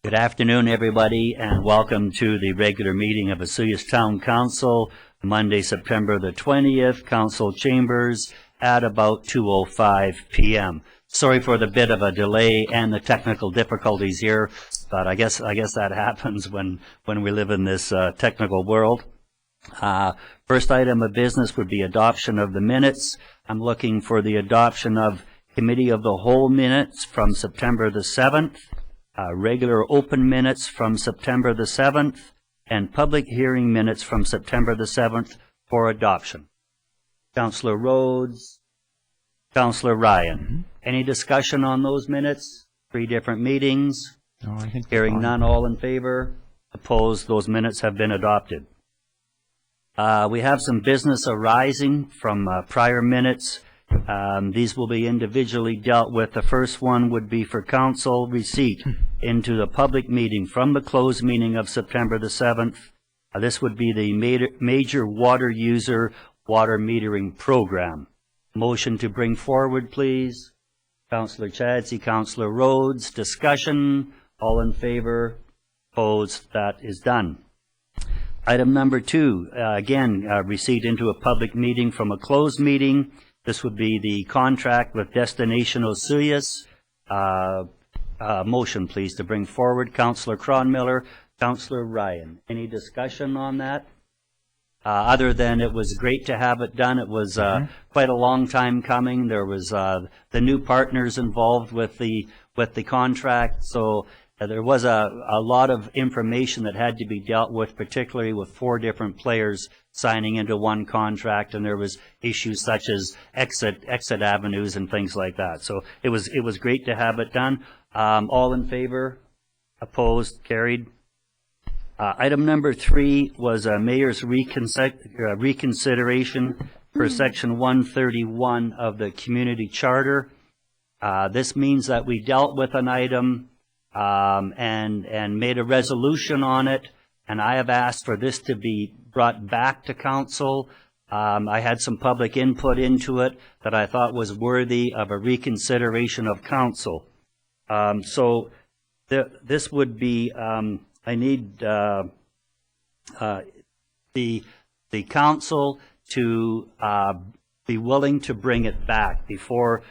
Good afternoon, everybody, and welcome to the regular meeting of Osoyoos Town Council, Monday, September the 20th, Council Chambers at about 2:05 p.m. Sorry for the bit of a delay and the technical difficulties here, but I guess that happens when we live in this technical world. First item of business would be adoption of the minutes. I'm looking for the adoption of Committee of the Whole minutes from September the 7th. Regular open minutes from September the 7th, and public hearing minutes from September the 7th for adoption. Councillor Rhodes, Councillor Ryan. Any discussion on those minutes? 3 different meetings. No, I think Hearing none, all in favor? Opposed? Those minutes have been adopted. We have some business arising from prior minutes. These will be individually dealt with. The first one would be for council receipt into the public meeting from the closed meeting of September the 7th. This would be the major water user water metering program. Motion to bring forward, please. Councillor Chadsey, Councillor Rhodes. Discussion. All in favor? Opposed? That is done. Item number 2, again, receipt into a public meeting from a closed meeting. This would be the contract with Destination Osoyoos. Motion, please, to bring forward. Councillor Cronmiller, Councillor Ryan. Any discussion on that? Other than it was great to have it done. It was quite a long time coming. There was the new partners involved with the contract, so there was a lot of information that had to be dealt with, particularly with 4 different players signing into one contract, and there was issues such as exit avenues and things like that. So it was great to have it done. All in favor? Opposed? Carried. Item number 3 was a mayor's reconsideration for Section 131 of the Community Charter. This means that we dealt with an item and made a resolution on it, and I have asked for this to be brought back to council. I had some public input into it that I thought was worthy of a reconsideration of council. So this would be, I need the council to be willing to bring it back before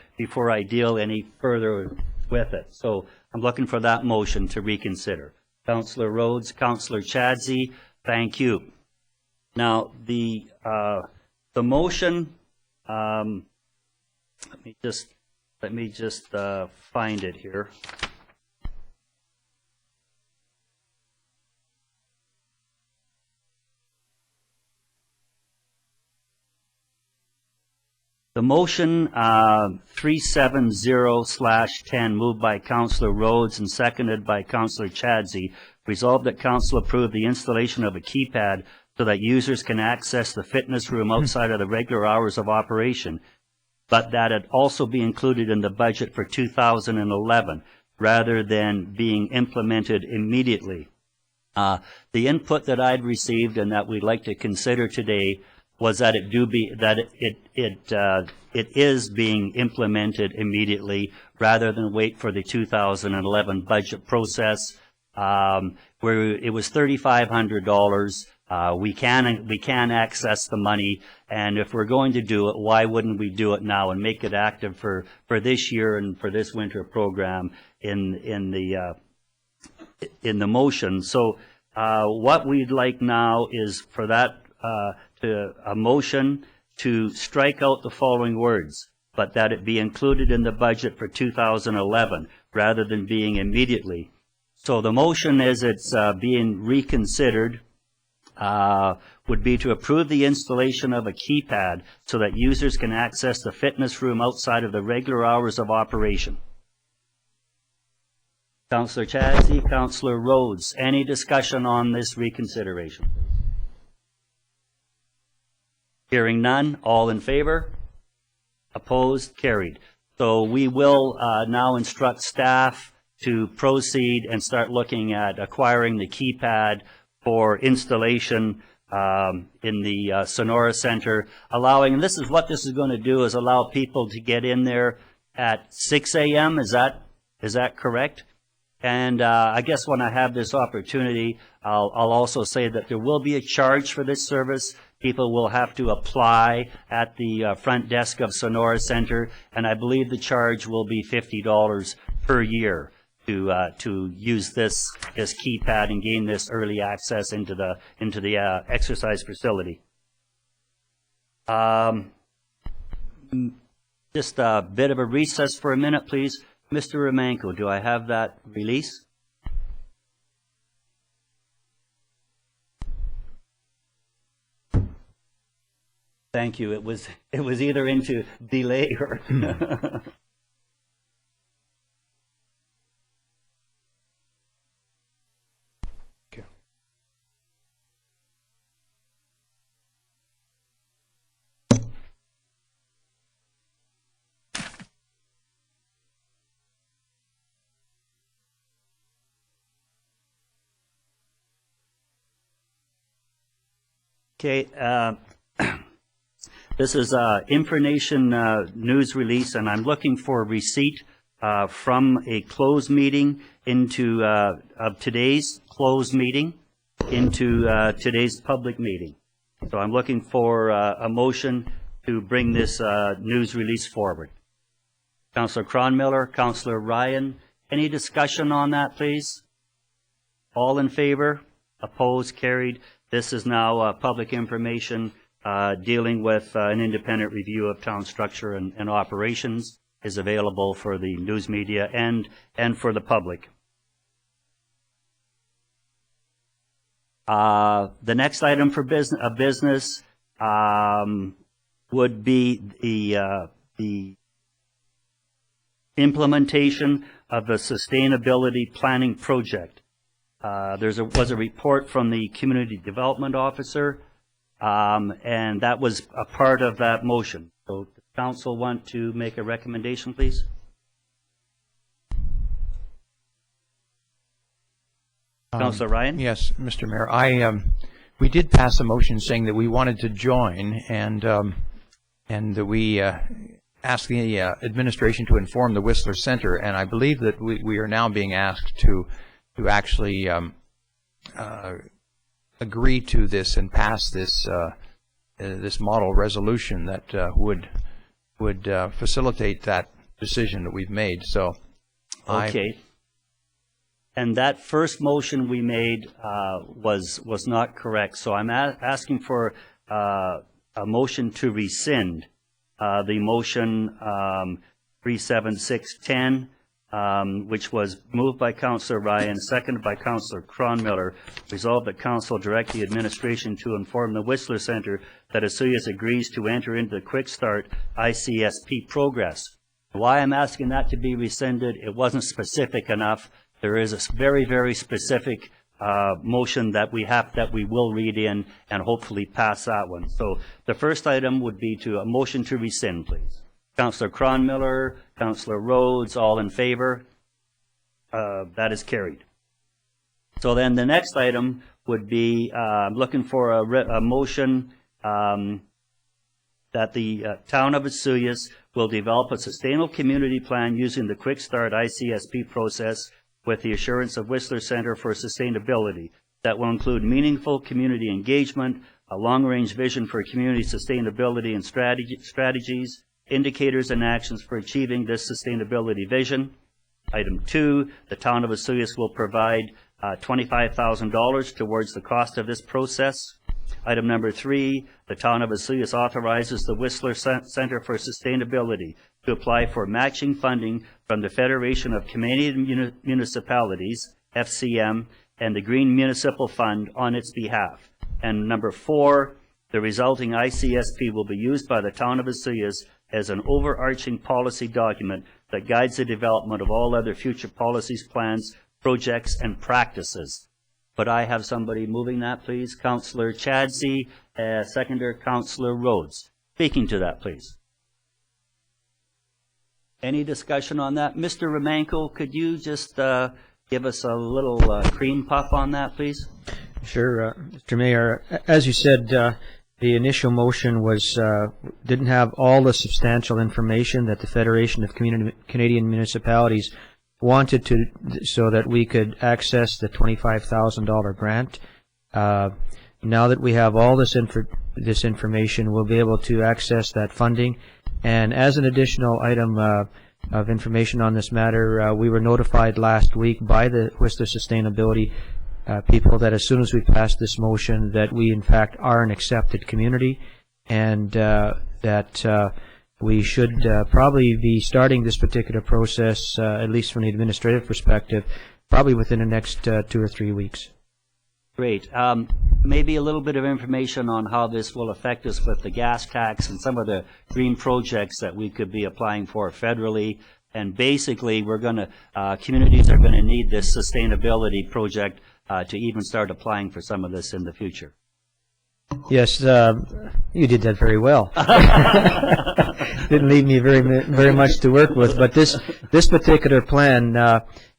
I deal any further with it. So I'm looking for that motion to reconsider. Councillor Rhodes, Councillor Chadsey, thank you. Now the motion. Let me just find it here. The motion 370/10 moved by Councillor Rhodes and seconded by Councillor Chadsey, resolved that council approve the installation of a keypad so that users can access the fitness room outside of the regular hours of operation, but that it also be included in the budget for 2011 rather than being implemented immediately. The input that I'd received and that we'd like to consider today was that it is being implemented immediately rather than wait for the 2011 budget process, where it was $3,500. We can access the money, and if we're going to do it, why wouldn't we do it now and make it active for this year and for this winter program in the motion? So what we'd like now is for that a motion to strike out the following words, but that it be included in the budget for 2011 rather than being immediately. So the motion, as it's being reconsidered, would be to approve the installation of a keypad so that users can access the fitness room outside of the regular hours of operation. Councillor Chadsey, Councillor Rhodes, any discussion on this reconsideration? Hearing none, all in favor? Opposed? Carried. So we will now instruct staff to proceed and start looking at acquiring the keypad for installation in the Sonora Center, allowing, and this is what this is going to do, is allow people to get in there at 6 a.m. Is that correct? And I guess when I have this opportunity, I'll also say that there will be a charge for this service. People will have to apply at the front desk of Sonora Center, and I believe the charge will be $50 per year to use this keypad and gain this early access into the exercise facility. Just a bit of a recess for a minute, please. Mr. Romanko, do I have that release? Thank you. It was either into delay or Okay. Okay. This is information news release, and I'm looking for a receipt from a closed meeting into of today's closed meeting into today's public meeting. So I'm looking for a motion to bring this news release forward. Councillor Cronmiller, Councillor Ryan, any discussion on that, please? All in favor? Opposed? Carried. This is now public information dealing with an independent review of town structure and operations is available for the news media and for the public. The next item for business would be the implementation of the sustainability planning project. There was a report from the community development officer, and that was a part of that motion. So the council want to make a recommendation, please? Councillor Ryan? Yes, Mr. Mayor. We did pass a motion saying that we wanted to join, and that we asked the administration to inform the Whistler Center, and I believe that we are now being asked to actually agree to this and pass this this model resolution that would facilitate that decision that we've made. So, okay. And that first motion we made was not correct. So I'm asking for a motion to rescind the motion 37610. Which was moved by Councillor Ryan, seconded by Councillor Cronmiller. Resolved that Council direct the administration to inform the Whistler Center that Osoyoos agrees to enter into the Quick Start ICSP progress. Why I'm asking that to be rescinded, it wasn't specific enough. There is a very, very specific motion that we will read in and hopefully pass that one. So the first item would be a motion to rescind, please. Councillor Cronmiller, Councillor Rhodes, all in favor? That is carried. So then the next item would be, I'm looking for a motion that the town of Osoyoos will develop a sustainable community plan using the Quick Start ICSP process with the assurance of Whistler Center for Sustainability that will include meaningful community engagement, a long-range vision for community sustainability and strategies, indicators and actions for achieving this sustainability vision. Item 2, the town of Osoyoos will provide $25,000 towards the cost of this process. Item number 3, the town of Osoyoos authorizes the Whistler Center for Sustainability to apply for matching funding from the Federation of Canadian Municipalities, FCM, and the Green Municipal Fund on its behalf. And number 4, the resulting ICSP will be used by the town of Osoyoos as an overarching policy document that guides the development of all other future policies, plans, projects, and practices. But I have somebody moving that, please. Councillor Chadsey, seconder Councillor Rhodes. Speaking to that, please. Any discussion on that? Mr. Romanko, could you just give us a little cream puff on that, please? Sure, Mr. Mayor. As you said, the initial motion was didn't have all the substantial information that the Federation of Canadian Municipalities wanted to, so that we could access the $25,000 grant. Now that we have all this information, we'll be able to access that funding. And as an additional item of information on this matter, we were notified last week by the Whistler Sustainability people that as soon as we pass this motion, that we in fact are an accepted community, and that we should probably be starting this particular process, at least from the administrative perspective, probably within the next 2 or 3 weeks. Great. Maybe a little bit of information on how this will affect us with the gas tax and some of the green projects that we could be applying for federally. And basically, we're going to, communities are going to need this sustainability project to even start applying for some of this in the future. Yes, you did that very well. Didn't leave me very much to work with, but this particular plan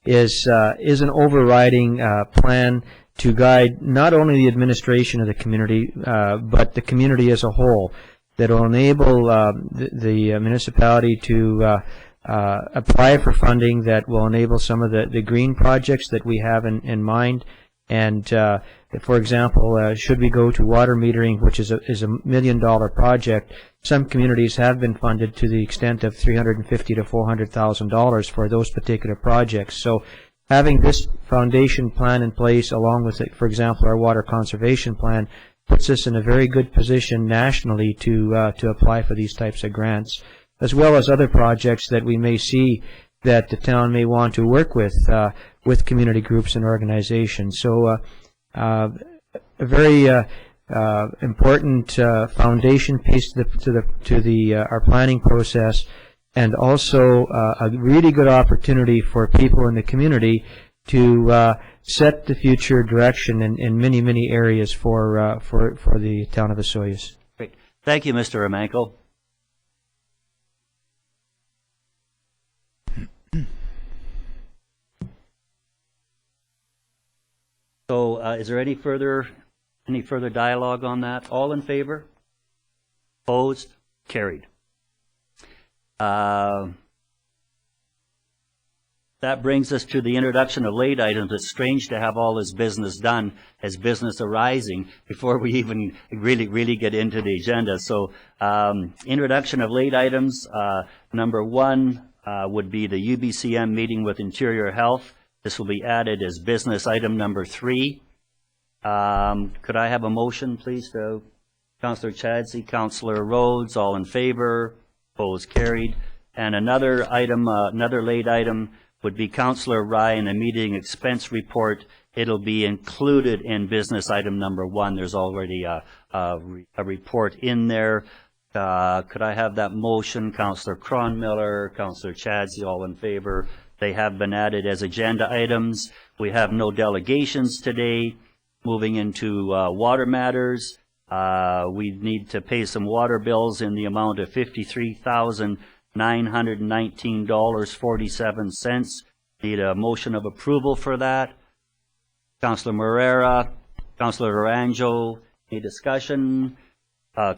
is an overriding plan to guide not only the administration of the community, but the community as a whole, that will enable the municipality to apply for funding that will enable some of the green projects that we have in mind. And for example, should we go to water metering, which is a $1 million project, some communities have been funded to the extent of $350,000 to $400,000 for those particular projects. So having this foundation plan in place, along with, for example, our water conservation plan, puts us in a very good position nationally to apply for these types of grants, as well as other projects that we may see that the town may want to work with community groups and organizations. So a very important foundation piece to our planning process, and also a really good opportunity for people in the community to set the future direction in many, many areas for the town of Osoyoos. Great. Thank you, Mr. Romanko. So is there any further dialogue on that? All in favor? Opposed? Carried. That brings us to the introduction of late items. It's strange to have all this business done as business arising before we even really get into the agenda. So introduction of late items. Number 1 would be the UBCM meeting with Interior Health. This will be added as business item number 3. Could I have a motion, please, to Councillor Chadsey, Councillor Rhodes, all in favor? Opposed? Carried. And another item, another late item, would be Councillor Ryan, a meeting expense report. It'll be included in business item number 1. There's already a report in there. Could I have that motion? Councillor Cronmiller, Councillor Chadsey, all in favor? They have been added as agenda items. We have no delegations today. Moving into water matters, we need to pay some water bills in the amount of $53,919.47. Need a motion of approval for that. Councillor Moreira, Councillor Aranjo, any discussion?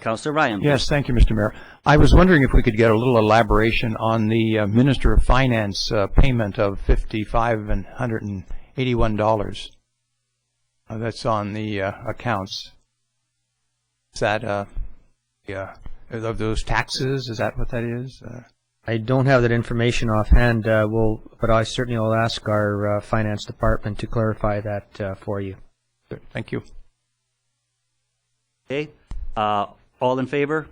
Councillor Ryan. Yes, thank you, Mr. Mayor. I was wondering if we could get a little elaboration on the Minister of Finance payment of $5,581. That's on the accounts. Is that of those taxes? Is that what that is? I don't have that information offhand, but I certainly will ask our finance department to clarify that for you. Thank you. Okay. All in favor?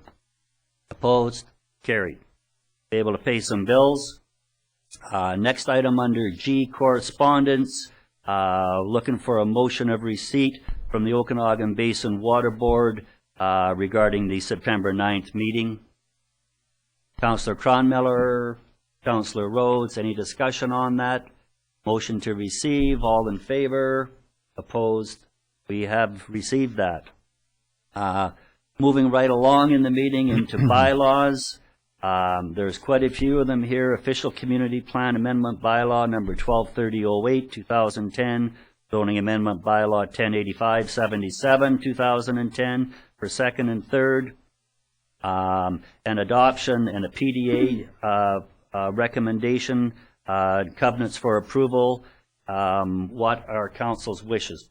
Opposed? Carried. Be able to pay some bills. Next item under G, correspondence. Looking for a motion of receipt from the Okanagan Basin Water Board regarding the September 9th meeting. Councillor Cronmiller, Councillor Rhodes, any discussion on that? Motion to receive, all in favor? Opposed? We have received that. Moving right along in the meeting into bylaws. There's quite a few of them here. Official Community Plan Amendment Bylaw number 123008, 2010. Zoning Amendment Bylaw 108577, 2010 for second and third. An adoption and a PDA recommendation covenants for approval. What are council's wishes?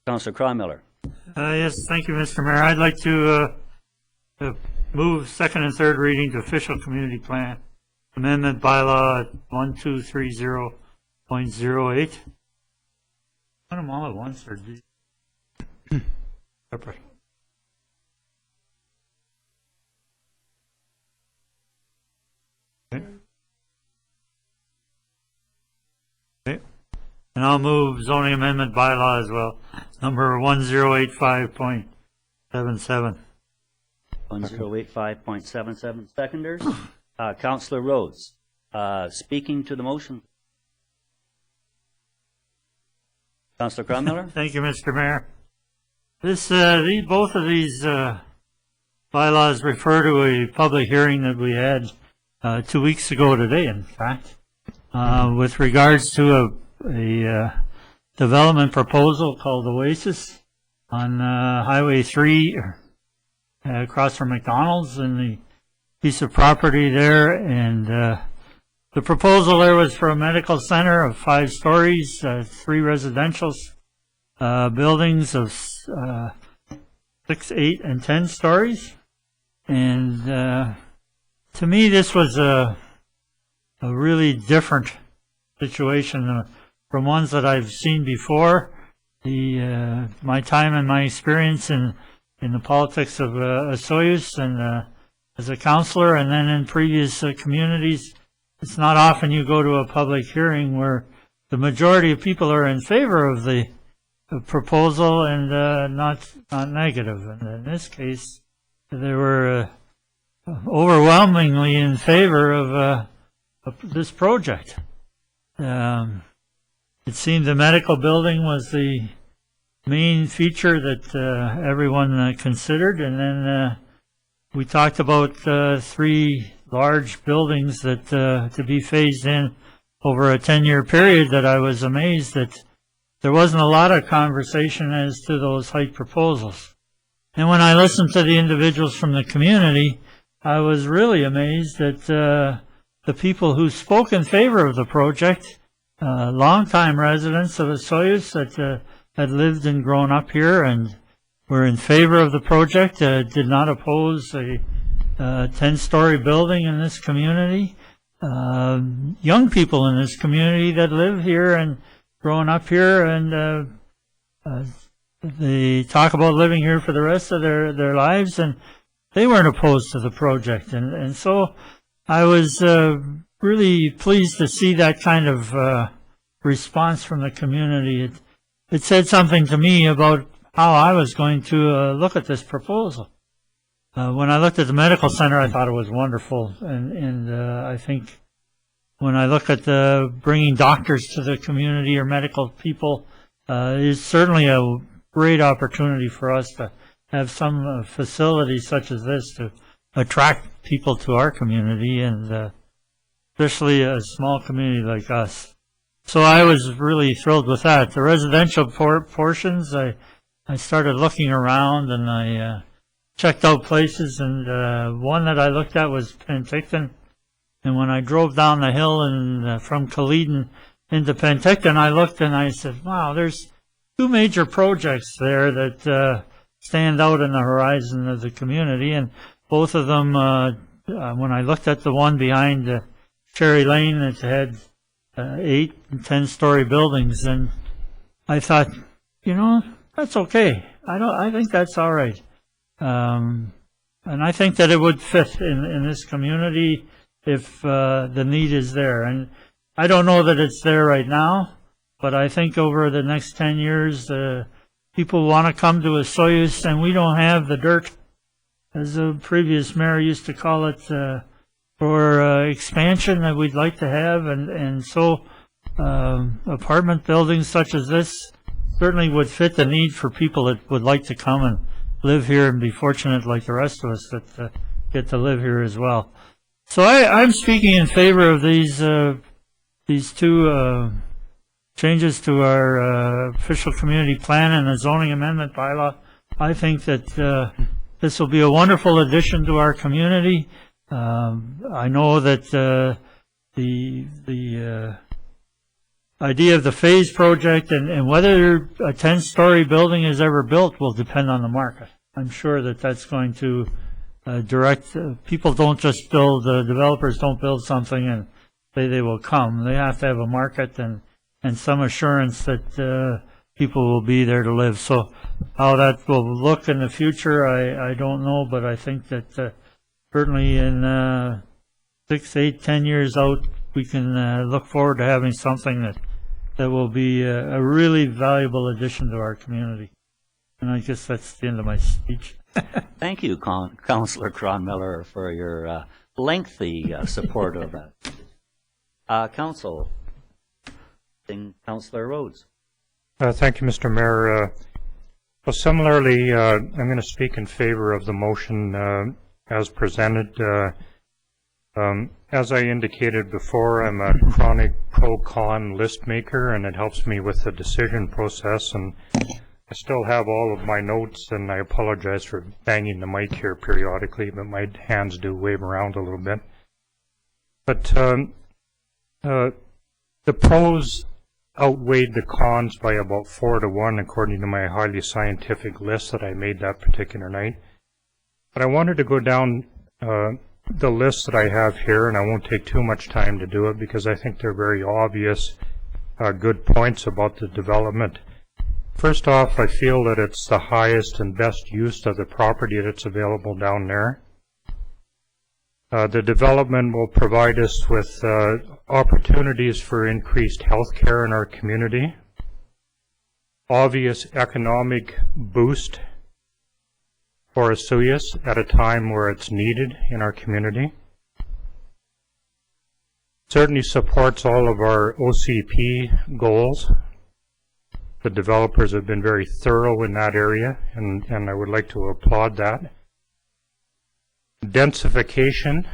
Councillor Cromwell. Yes, thank you, Mr. Mayor. I'd like to move second and third reading to official community plan amendment bylaw 1230.08. Put them all at once, or separate? Okay. Okay. And I'll move zoning amendment bylaw as well, number 1085.77. 1085.77. Seconders. Councillor Rhodes, speaking to the motion. Councillor Cromwell. Thank you, Mr. Mayor. Both of these bylaws refer to a public hearing that we had 2 weeks ago today, in fact, with regards to a development proposal called Oasis on Highway 3 across from McDonald's and the piece of property there. And the proposal there was for a medical center of 5 stories, 3 residential buildings of 6, 8, and 10 stories. And to me, this was a really different situation from ones that I've seen before. My time and my experience in the politics of Osoyoos and as a councillor, and then in previous communities, it's not often you go to a public hearing where the majority of people are in favor of the proposal and not negative. And in this case, they were overwhelmingly in favor of this project. It seemed the medical building was the main feature that everyone considered, and then we talked about 3 large buildings that to be phased in over a 10-year period. That I was amazed that there wasn't a lot of conversation as to those height proposals. And when I listened to the individuals from the community, I was really amazed that the people who spoke in favor of the project, longtime residents of Osoyoos that had lived and grown up here and were in favor of the project, did not oppose a 10-story building in this community. Young people in this community that live here and grown up here, and they talk about living here for the rest of their lives, and they weren't opposed to the project. And so I was really pleased to see that kind of response from the community. It said something to me about how I was going to look at this proposal. When I looked at the medical center, I thought it was wonderful, and I think when I look at bringing doctors to the community or medical people, is certainly a great opportunity for us to have some facility such as this to attract people to our community, and especially a small community like us. So I was really thrilled with that. The residential portions, I started looking around, and I checked out places, and one that I looked at was Penticton. And when I drove down the hill and from Culleton into Penticton, I looked and I said, wow, there's 2 major projects there that stand out in the horizon of the community. And both of them, when I looked at the one behind Cherry Lane that had 8 and 10-story buildings, and I thought, that's okay. I think that's all right. And I think that it would fit in this community if the need is there. And I don't know that it's there right now, but I think over the next 10 years, people want to come to Osoyoos, and we don't have the dirt, as the previous mayor used to call it, for expansion that we'd like to have. And so apartment buildings such as this certainly would fit the need for people that would like to come and live here and be fortunate like the rest of us that get to live here as well. So I'm speaking in favor of these 2 changes to our official community plan and the zoning amendment bylaw. I think that this will be a wonderful addition to our community. I know that the idea of the phase project and whether a 10-story building is ever built will depend on the market. I'm sure that that's going to direct, people don't just build, developers don't build something and say they will come. They have to have a market and some assurance that people will be there to live. So how that will look in the future, I don't know, but I think that certainly in 6, 8, 10 years out, we can look forward to having something that will be a really valuable addition to our community. And I guess that's the end of my speech. Thank you, Councillor Cronmiller, for your lengthy support of that. Councillor Rhodes. Thank you, Mr. Mayor. Well, similarly, I'm going to speak in favor of the motion as presented. As I indicated before, I'm a chronic pro-con list maker, and it helps me with the decision process. And I still have all of my notes, and I apologize for banging the mic here periodically, but my hands do wave around a little bit. But the pros outweighed the cons by about 4 to 1, according to my highly scientific list that I made that particular night. But I wanted to go down the list that I have here, and I won't take too much time to do it because I think they're very obvious good points about the development. First off, I feel that it's the highest and best use of the property that's available down there. The development will provide us with opportunities for increased health care in our community, obvious economic boost for Osoyoos at a time where it's needed in our community. Certainly supports all of our OCP goals. The developers have been very thorough in that area, and I would like to applaud that. Densification.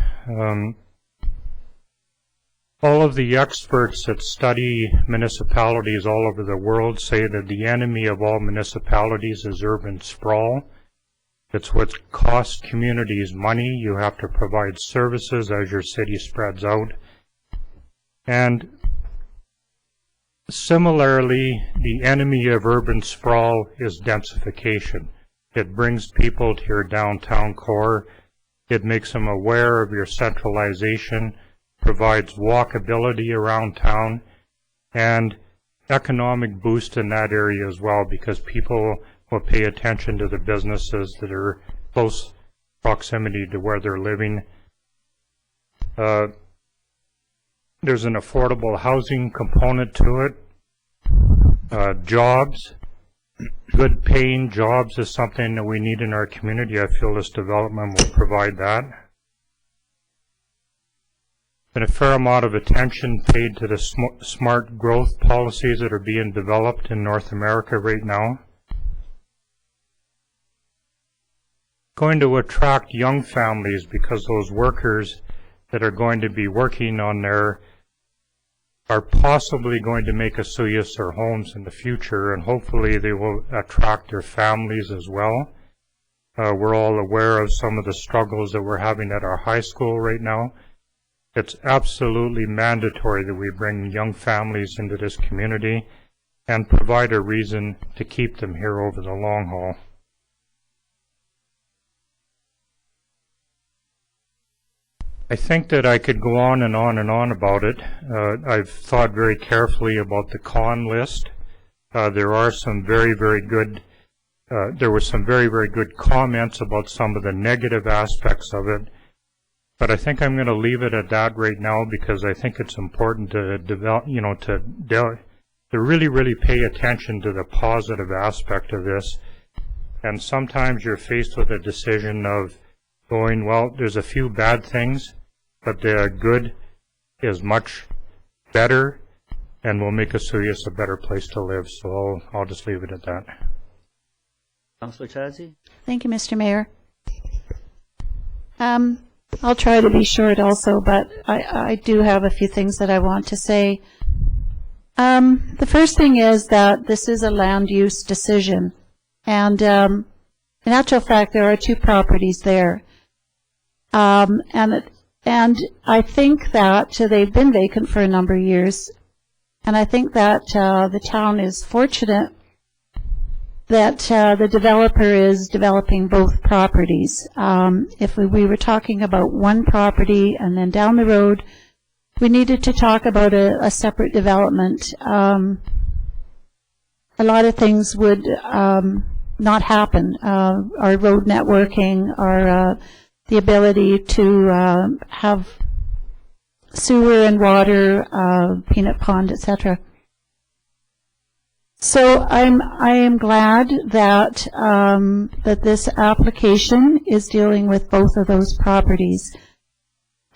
All of the experts that study municipalities all over the world say that the enemy of all municipalities is urban sprawl. It's what costs communities money. You have to provide services as your city spreads out. And similarly, the enemy of urban sprawl is densification. It brings people to your downtown core. It makes them aware of your centralization, provides walkability around town, and economic boost in that area as well, because people will pay attention to the businesses that are close proximity to where they're living. There's an affordable housing component to it. Jobs, good paying jobs is something that we need in our community. I feel this development will provide that. Been a fair amount of attention paid to the smart growth policies that are being developed in North America right now. Going to attract young families because those workers that are going to be working on there are possibly going to make Osoyoos their homes in the future, and hopefully they will attract their families as well. We're all aware of some of the struggles that we're having at our high school right now. It's absolutely mandatory that we bring young families into this community and provide a reason to keep them here over the long haul. I think that I could go on and on and on about it. I've thought very carefully about the con list. There are some very, very good, there were some very, very good comments about some of the negative aspects of it. But I think I'm going to leave it at that right now because I think it's important to develop, to really, really pay attention to the positive aspect of this. And sometimes you're faced with a decision of going, well, there's a few bad things, but the good is much better and will make Osoyoos a better place to live. So I'll just leave it at that. Councillor Chazzi? Thank you, Mr. Mayor. I'll try to be short also, but I do have a few things that I want to say. The first thing is that this is a land use decision, and in actual fact, there are 2 properties there. And I think that they've been vacant for a number of years. And I think that the town is fortunate that the developer is developing both properties. If we were talking about one property and then down the road, we needed to talk about a separate development. A lot of things would not happen. Our road networking, our the ability to have sewer and water, peanut pond, etc. So I am glad that that this application is dealing with both of those properties.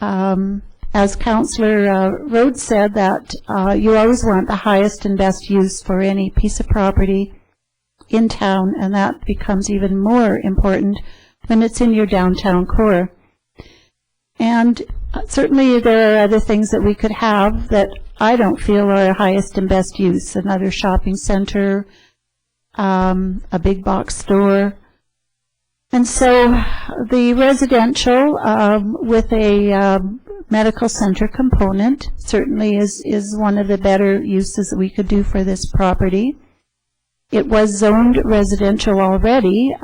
As Councillor Rhodes said, that you always want the highest and best use for any piece of property in town, and that becomes even more important when it's in your downtown core. And certainly there are other things that we could have that I don't feel are highest and best use. Another shopping center, a big box store. And so the residential with a medical center component certainly is one of the better uses that we could do for this property. It was zoned residential already.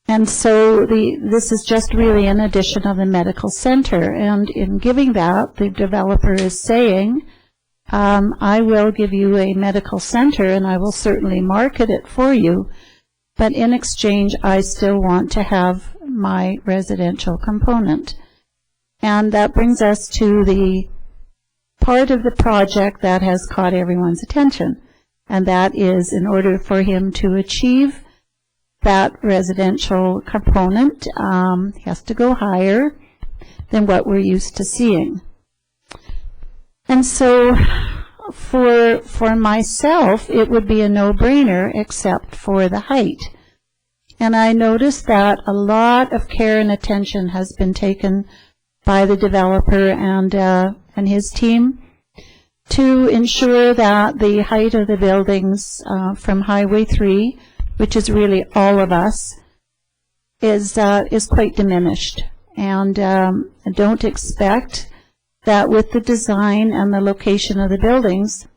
And so this is just really an addition of the medical center. And in giving that, the developer is saying, I will give you a medical center and I will certainly market it for you, but in exchange, I still want to have my residential component. And that brings us to the part of the project that has caught everyone's attention. And that is, in order for him to achieve that residential component, has to go higher than what we're used to seeing. And so for myself, it would be a no-brainer except for the height. And I noticed that a lot of care and attention has been taken by the developer and his team to ensure that the height of the buildings from Highway 3, which is really all of us, is quite diminished. And don't expect that with the design and the location of the buildings,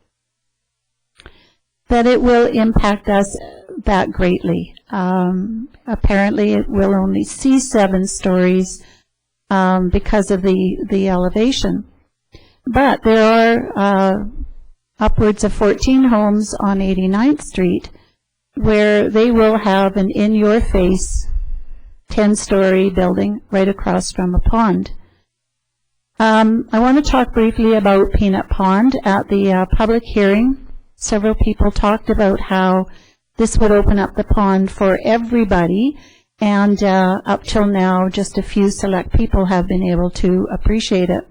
that it will impact us that greatly. Apparently it will only see 7 stories because of the elevation. But there are upwards of 14 homes on 89th Street where they will have an in-your-face 10-story building right across from a pond. I want to talk briefly about Peanut Pond. At the public hearing, several people talked about how this would open up the pond for everybody, and up till now, just a few select people have been able to appreciate it.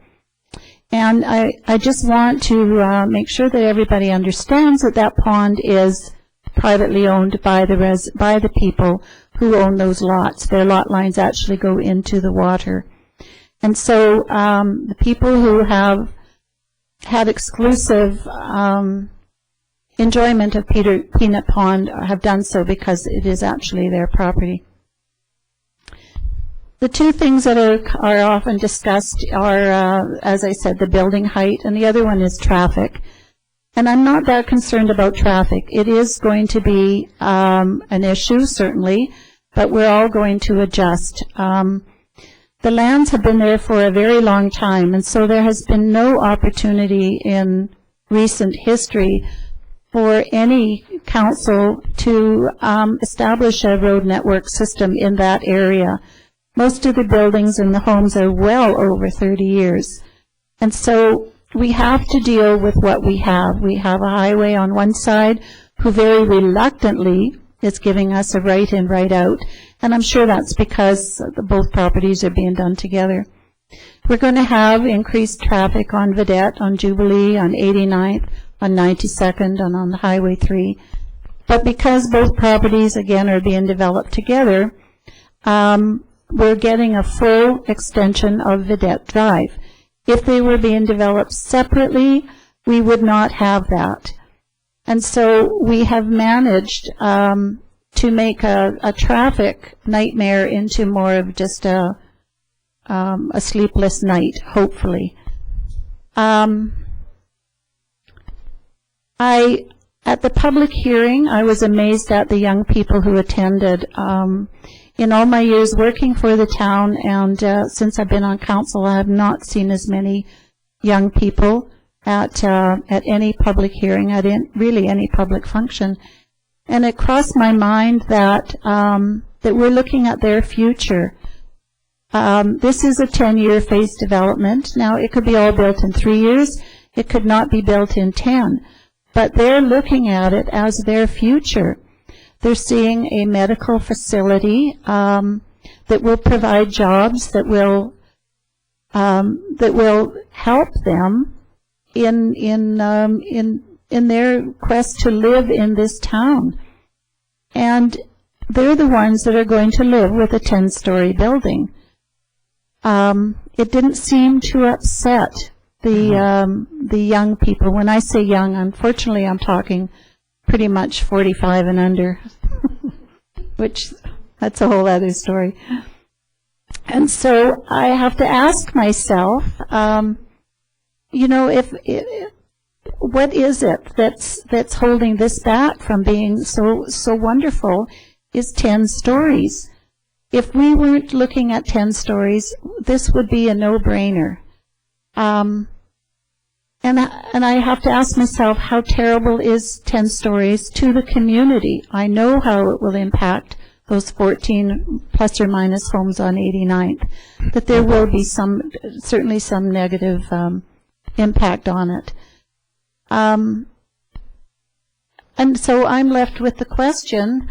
And I just want to make sure that everybody understands that that pond is privately owned by the people who own those lots. Their lot lines actually go into the water. And so the people who have had exclusive enjoyment of Peanut Pond have done so because it is actually their property. The 2 things that are often discussed are, as I said, the building height, and the other one is traffic. And I'm not that concerned about traffic. It is going to be an issue, certainly, but we're all going to adjust. The lands have been there for a very long time, and so there has been no opportunity in recent history for any council to establish a road network system in that area. Most of the buildings and the homes are well over 30 years. And so we have to deal with what we have. We have a highway on one side who very reluctantly is giving us a right in, right out. And I'm sure that's because both properties are being done together. We're going to have increased traffic on Vedette, on Jubilee, on 89th, on 92nd, and on the Highway 3. But because both properties, again, are being developed together, we're getting a full extension of Vedette Drive. If they were being developed separately, we would not have that. And so we have managed to make a traffic nightmare into more of just a sleepless night, hopefully. At the public hearing, I was amazed at the young people who attended. In all my years working for the town, and since I've been on council, I have not seen as many young people at any public hearing, at really any public function. And it crossed my mind that that we're looking at their future. This is a 10-year phase development. Now, it could be all built in 3 years. It could not be built in 10. But they're looking at it as their future. They're seeing a medical facility that will provide jobs, that will help them in their quest to live in this town. And they're the ones that are going to live with a 10-story building. It didn't seem to upset the young people. When I say young, unfortunately, I'm talking pretty much 45 and under, which that's a whole other story. And so I have to ask myself, you know, what is it that's holding this back from being so wonderful? Is 10 stories. If we weren't looking at 10 stories, this would be a no-brainer. And I have to ask myself, how terrible is 10 stories to the community? I know how it will impact those 14 plus or minus homes on 89th, that there will be certainly some negative impact on it. And so I'm left with the question,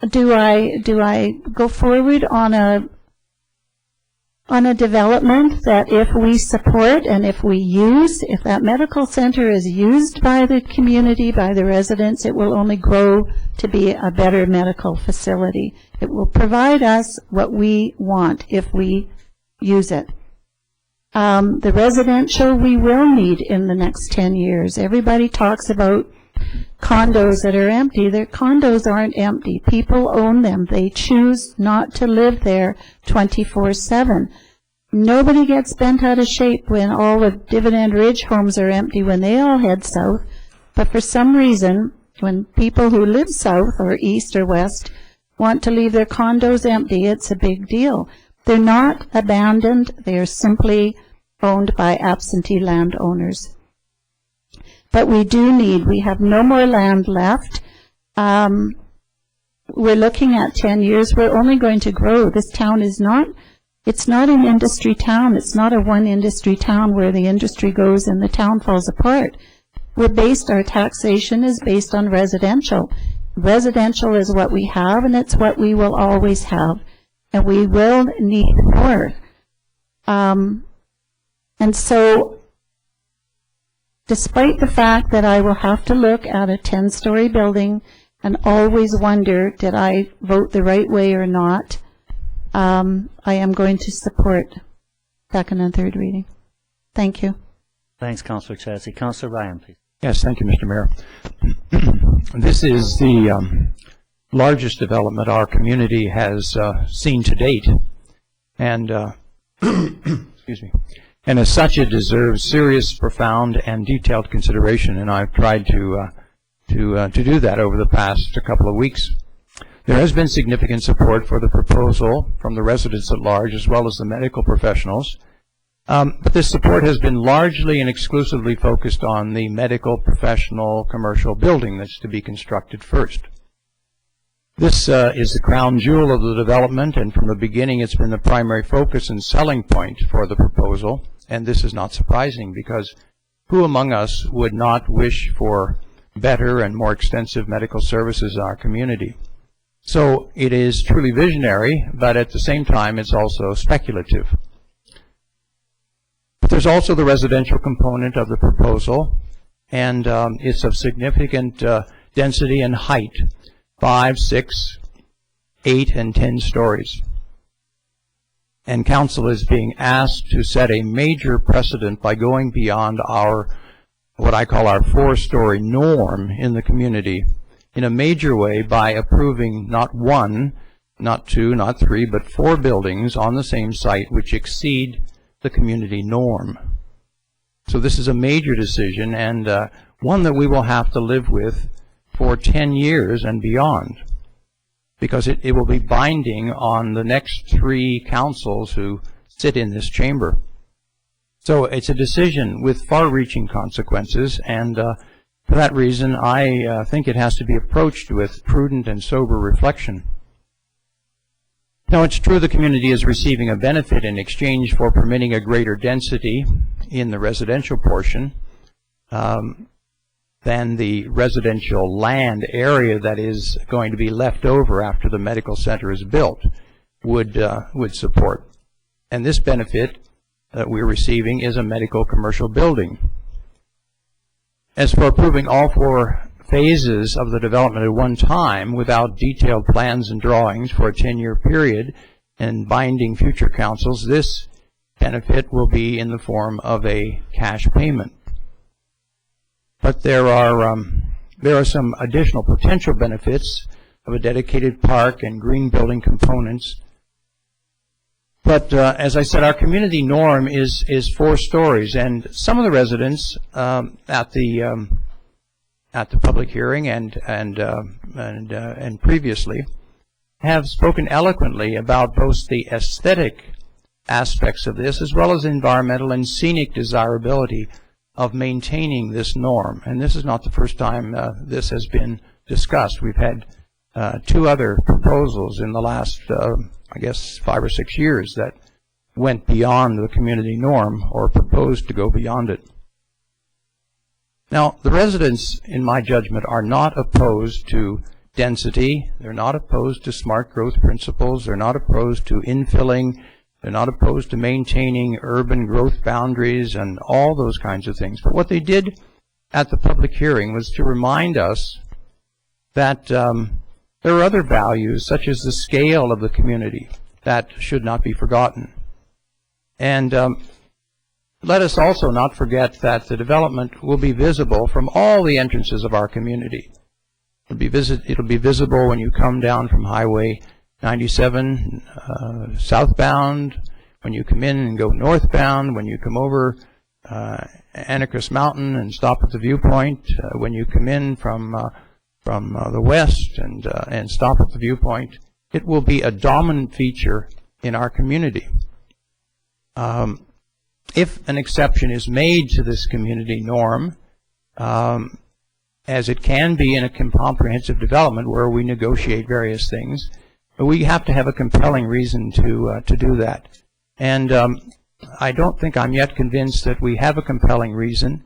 do I go forward on a development that if we support and if we use, if that medical center is used by the community, by the residents, it will only grow to be a better medical facility. It will provide us what we want if we use it. The residential we will need in the next 10 years. Everybody talks about condos that are empty. Their condos aren't empty. People own them. They choose not to live there 24/7. Nobody gets bent out of shape when all the Dividend Ridge homes are empty when they all head south. But for some reason, when people who live south or east or west want to leave their condos empty, it's a big deal. They're not abandoned. They are simply owned by absentee landowners. But we have no more land left. We're looking at 10 years. We're only going to grow. This town is it's not an industry town. It's not a one industry town where the industry goes and the town falls apart. Our taxation is based on residential. Residential is what we have, and it's what we will always have. And we will need more. And so, despite the fact that I will have to look at a 10-story building and always wonder, did I vote the right way or not, I am going to support second and third reading. Thank you. Thanks, Councillor Chassie. Councillor Ryan, please. Yes, thank you, Mr. Mayor. This is the largest development our community has seen to date, and excuse me. And as such, it deserves serious, profound, and detailed consideration. And I've tried to do that over the past couple of weeks. There has been significant support for the proposal from the residents at large, as well as the medical professionals. But this support has been largely and exclusively focused on the medical professional commercial building that's to be constructed first. This is the crown jewel of the development, and from the beginning it's been the primary focus and selling point for the proposal. And this is not surprising, because who among us would not wish for better and more extensive medical services in our community? So it is truly visionary, but at the same time it's also speculative. But there's also the residential component of the proposal, and it's of significant density and height, 5, 6, 8, and 10 stories. And council is being asked to set a major precedent by going beyond what I call our 4-story norm in the community, in a major way by approving not one, not two, not three, but 4 buildings on the same site which exceed the community norm. So this is a major decision, and one that we will have to live with for 10 years and beyond, because it will be binding on the next 3 councils who sit in this chamber. So it's a decision with far-reaching consequences, and for that reason, I think it has to be approached with prudent and sober reflection. Now, it's true the community is receiving a benefit in exchange for permitting a greater density in the residential portion than the residential land area that is going to be left over after the medical center is built would support. And this benefit that we're receiving is a medical commercial building. As for approving all 4 phases of the development at one time without detailed plans and drawings for a 10-year period and binding future councils, this benefit will be in the form of a cash payment. But there are some additional potential benefits of a dedicated park and green building components. But as I said, our community norm is 4 stories, and some of the residents at the public hearing and previously have spoken eloquently about both the aesthetic aspects of this as well as environmental and scenic desirability of maintaining this norm. And this is not the first time this has been discussed. We've had 2 other proposals in the last, I guess, 5 or 6 years that went beyond the community norm or proposed to go beyond it. Now, the residents, in my judgment, are not opposed to density. They're not opposed to smart growth principles. They're not opposed to infilling. They're not opposed to maintaining urban growth boundaries and all those kinds of things. But what they did at the public hearing was to remind us that there are other values, such as the scale of the community, that should not be forgotten. And let us also not forget that the development will be visible from all the entrances of our community. It'll be visible when you come down from Highway 97 southbound, when you come in and go northbound, when you come over Anacrus Mountain and stop at the viewpoint, when you come in from the west and stop at the viewpoint. It will be a dominant feature in our community. If an exception is made to this community norm, as it can be in a comprehensive development where we negotiate various things, we have to have a compelling reason to do that. And I don't think I'm yet convinced that we have a compelling reason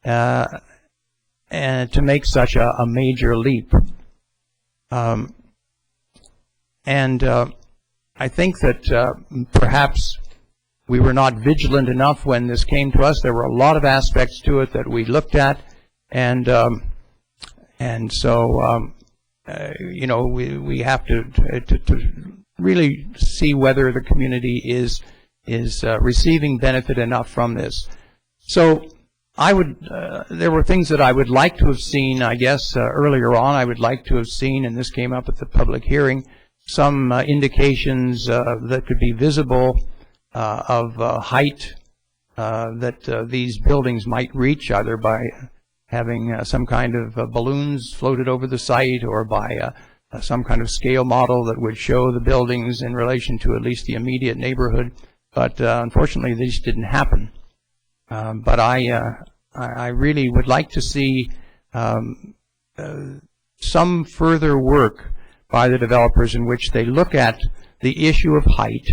and to make such a major leap. I think that perhaps we were not vigilant enough when this came to us. There were a lot of aspects to it that we looked at, and so you know, we have to really see whether the community is receiving benefit enough from this. So I would, there were things that I would like to have seen, I guess, earlier on. I would like to have seen, and this came up at the public hearing, some indications that could be visible of height that these buildings might reach, either by having some kind of balloons floated over the site or by some kind of scale model that would show the buildings in relation to at least the immediate neighborhood. But unfortunately, these didn't happen. But I really would like to see some further work by the developers in which they look at the issue of height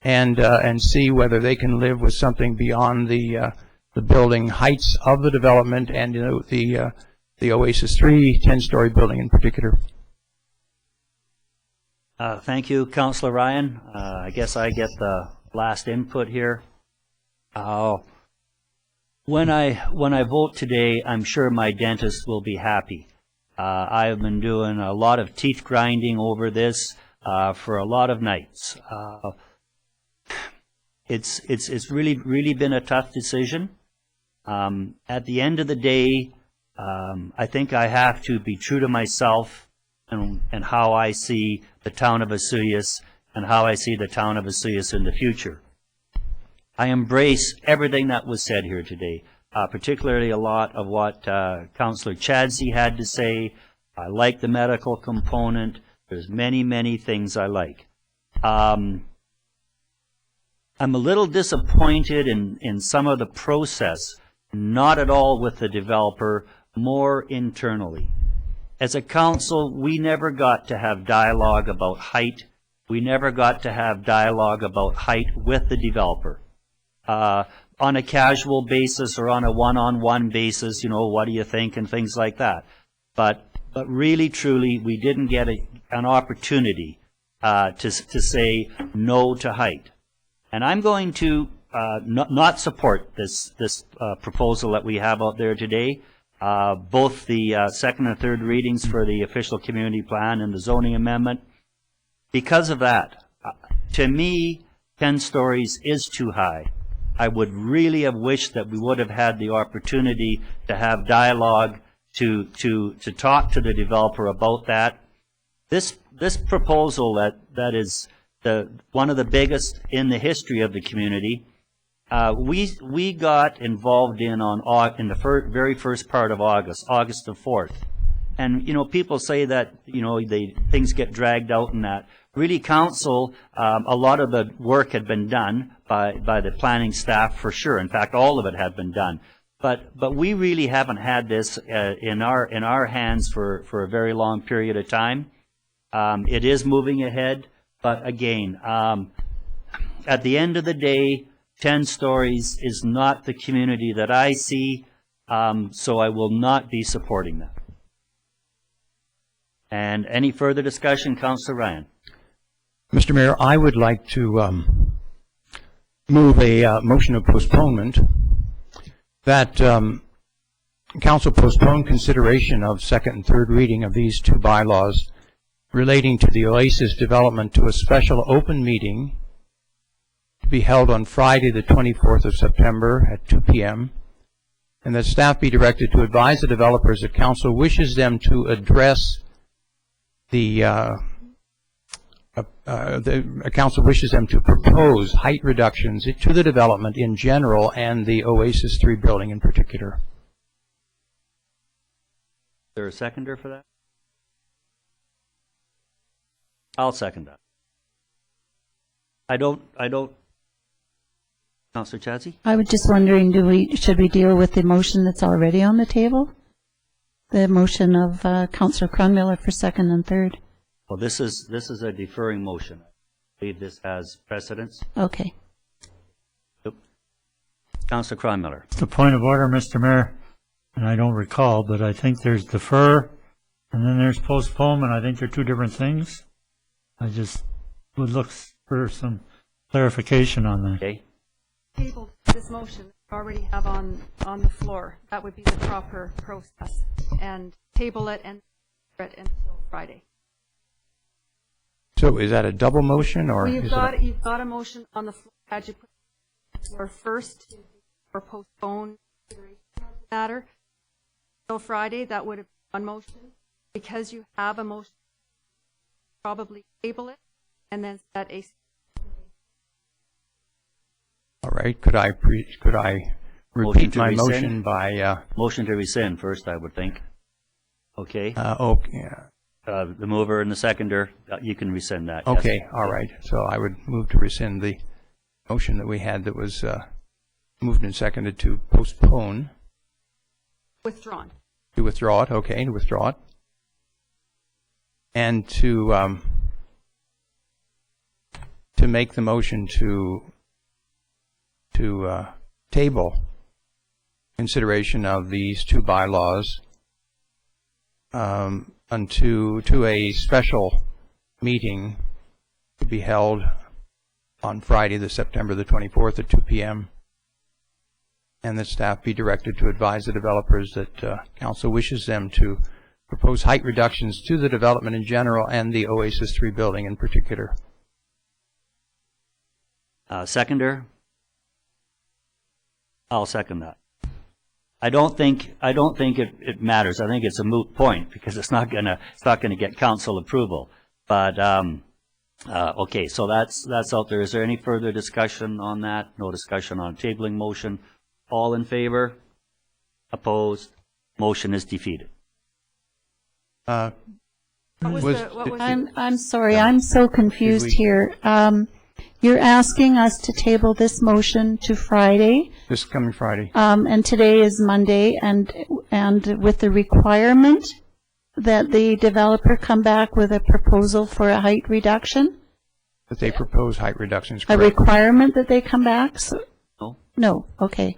and see whether they can live with something beyond the building heights of the development and the Oasis 3 10-story building in particular. Thank you, Councillor Ryan. I guess I get the last input here. When I vote today, I'm sure my dentist will be happy. I have been doing a lot of teeth grinding over this for a lot of nights. It's really been a tough decision. At the end of the day, I think I have to be true to myself and how I see the town of Osoyoos and how I see the town of Osoyoos in the future. I embrace everything that was said here today, particularly a lot of what Councillor Chadsey had to say. I like the medical component. There's many, many things I like. I'm a little disappointed in some of the process, not at all with the developer, more internally. As a council, we never got to have dialogue about height. We never got to have dialogue about height with the developer. On a casual basis or on a one-on-one basis, you know, what do you think and things like that. But really, truly, we didn't get an opportunity to say no to height. And I'm going to not support this proposal that we have out there today. Both the second and third readings for the official community plan and the zoning amendment. Because of that, to me, 10 stories is too high. I would really have wished that we would have had the opportunity to have dialogue to talk to the developer about that. This proposal that is one of the biggest in the history of the community, we got involved in the very first part of August the 4th. And, you know, people say that, you know, things get dragged out and that. Really, council, a lot of the work had been done by the planning staff for sure. In fact, all of it had been done. But we really haven't had this in our hands for a very long period of time. It is moving ahead, but again, at the end of the day, 10 stories is not the community that I see, so I will not be supporting that. And any further discussion, Councillor Ryan? Mr. Mayor, I would like to move a motion of postponement that Council postpone consideration of second and third reading of these two bylaws relating to the Oasis development to a special open meeting to be held on Friday, the 24th of September at 2 p.m., and that staff be directed to advise the developers that Council wishes them to address Council wishes them to propose height reductions to the development in general and the Oasis 3 building in particular. Is there a seconder for that? I'll second that. I don't. Councillor Chadsey? I was just wondering, should we deal with the motion that's already on the table? The motion of Councillor Cronmiller for second and third. Well, this is a deferring motion. I believe this has precedence. Okay. Yep. Councillor Cronmiller. The point of order, Mr. Mayor, and I don't recall, but I think there's defer and then there's postponement. I think they're two different things. I just would look for some clarification on that. Okay. Table this motion we already have on the floor. That would be the proper process. And table it and it until Friday. So is that a double motion, or you've got a motion on the floor. Had you put the floor first or postpone consideration of the matter until Friday, that would have been one motion. Because you have a motion, probably table it and then set a. all right? Could I repeat my motion by motion to rescind first? I would think. Okay. okay. The mover and the seconder, you can rescind that. Okay, yes. all right. So I would move to rescind the motion that we had that was moved and seconded to postpone. Withdrawn. To withdraw it, okay, to withdraw it. And to make the motion to table consideration of these two bylaws to a special meeting to be held on Friday, September the 24th at 2 p.m. and that staff be directed to advise the developers that council wishes them to propose height reductions to the development in general and the Oasis 3 building in particular. Seconder? I'll second that. I don't think it matters. I think it's a moot point because it's not gonna get council approval. But okay, so that's out there. Is there any further discussion on that? No discussion on tabling motion. All in favor? Opposed? Motion is defeated. What was I'm sorry, I'm so confused here. You're asking us to table this motion to Friday, This coming Friday. and today is Monday, and with the requirement that the developer come back with a proposal for a height reduction? That they propose height reductions, A correct? requirement that they come back? No? No, okay.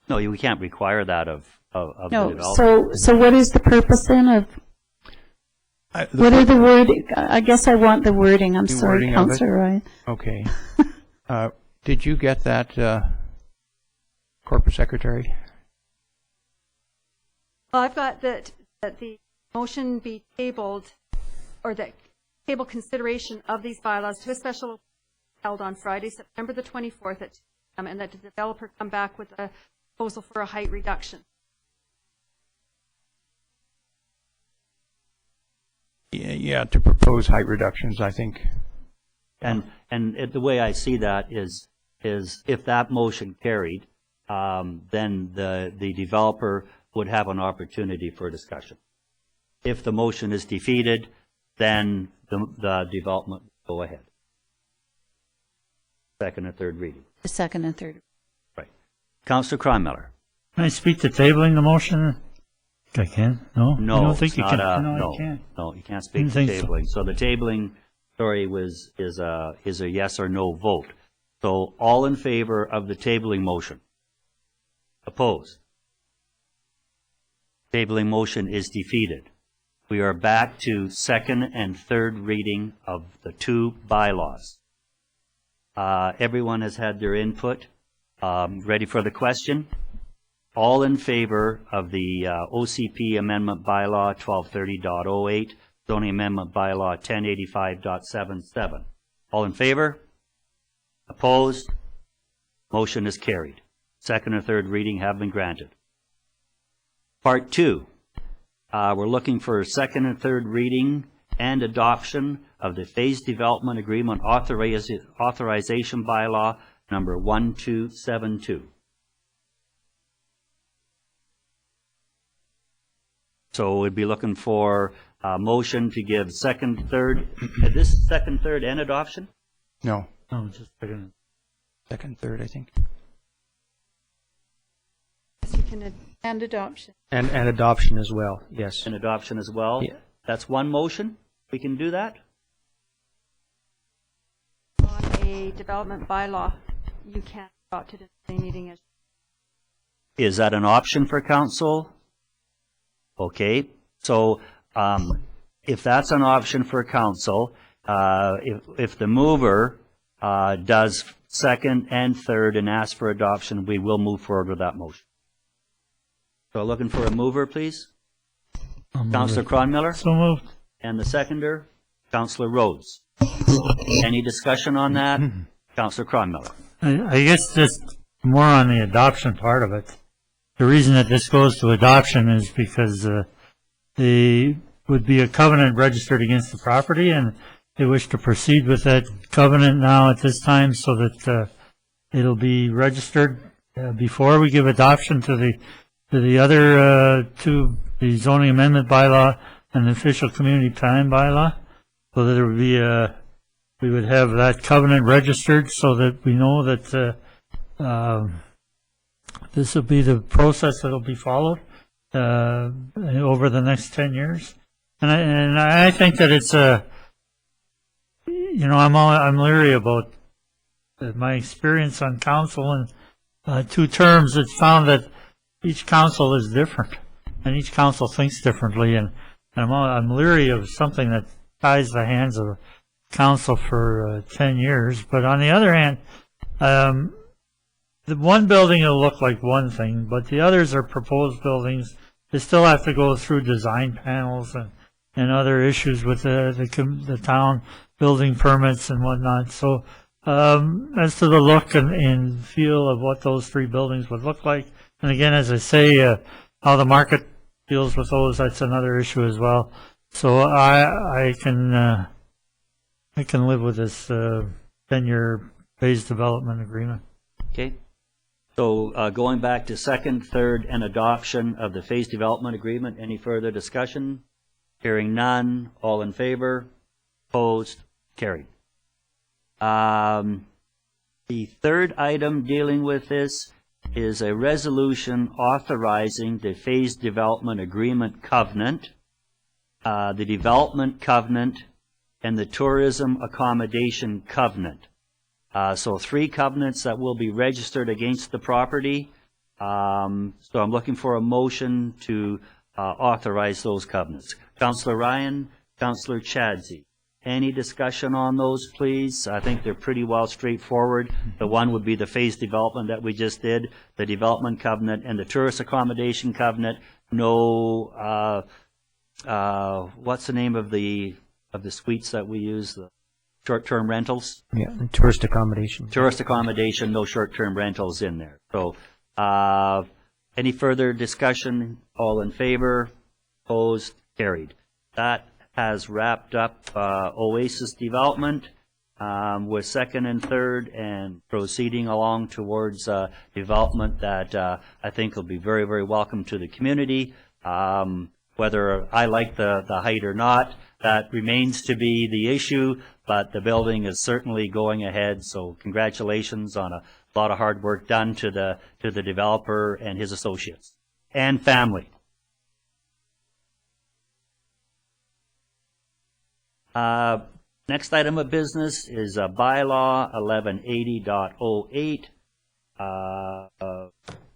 No, we can't require that of the No, developer. so what is the purpose then of, what are the word, I guess I want the wording, I'm The sorry, wording of it? Councillor Ryan. Okay. Did you get that, Corporate Secretary? Well, I've got that the motion be tabled, or that table consideration of these bylaws to a special held on Friday, September the 24th at 2 p.m., and that the developer come back with a proposal for a height reduction. Yeah, to propose height reductions, I think. And the way I see that is if that motion carried, then the developer would have an opportunity for discussion. If the motion is defeated, then the development will go ahead. Second and third reading. The second and third. Right. Councillor Cronmiller. Can I speak to tabling the motion? I can? No? No, I don't think it's you not can. a, No, no, you can't. no, you can't speak to Didn't think so. tabling. So the tabling, sorry, is a yes or no vote. So all in favor of the tabling motion? Opposed? Tabling motion is defeated. We are back to second and third reading of the two bylaws. Everyone has had their input. Ready for the question? All in favor of the OCP Amendment Bylaw 1230.08, Zoning Amendment Bylaw 1085.77. All in favor? Opposed? Motion is carried. Second and third reading have been granted. Part 2. We're looking for second and third reading and adoption of the Phased Development Agreement Authorization Bylaw number 1272. So we'd be looking for a motion to give second, third, is this second, third, and adoption? No, No, just second. second, third, I think. Yes, you can And adoption. And adoption as well, yes. And adoption as well? Yeah. That's one motion? We can do that? on a development bylaw, you can't adopt it in the same meeting as. Is that an option for council? Okay, so if that's an option for council, if the mover does second and third and asks for adoption, we will move forward with that motion. So looking for a mover, please. Councillor Cronmiller, So moved. and the seconder, Councillor Rhodes. Any discussion on that? Councillor Cronmiller. I guess just more on the adoption part of it. The reason that this goes to adoption is because they would be a covenant registered against the property, and they wish to proceed with that covenant now at this time so that it'll be registered before we give adoption to the other two, the zoning amendment bylaw and the official community plan bylaw, so that there would be we would have that covenant registered so that we know that this will be the process that will be followed over the next 10 years. And I think that it's I'm leery about my experience on council, and 2 terms. It's found that each council is different, and each council thinks differently, and I'm leery of something that ties the hands of council for 10 years. But on the other hand, the one building will look like one thing, but the others are proposed buildings. They still have to go through design panels and other issues with the town building permits and whatnot. So as to the look and feel of what those three buildings would look like. And again, as I say, how the market deals with those, that's another issue as well. So I can live with this 10-year phase development agreement. Okay. So going back to second, third, and adoption of the phase development agreement, any further discussion? Hearing none, all in favor? Opposed? Carried. The third item dealing with this is a resolution authorizing the phase development agreement covenant, the development covenant, and the tourism accommodation covenant. So three covenants that will be registered against the property. So I'm looking for a motion to authorize those covenants. Councillor Ryan, Councillor Chadsey. Any discussion on those, please? I think they're pretty well straightforward. The one would be the phase development that we just did, the development covenant, and the tourist accommodation covenant. No, what's the name of the suites that we use? The short-term rentals? Yeah, and tourist accommodation. Tourist accommodation, no short-term rentals in there. So, any further discussion? All in favor? Opposed? Carried. That has wrapped up Oasis development with second and third, and proceeding along towards development that I think will be very, very welcome to the community. Whether I like the height or not, that remains to be the issue, but the building is certainly going ahead, so congratulations on a lot of hard work done to the developer and his associates and family. Next item of business is Bylaw 1180.08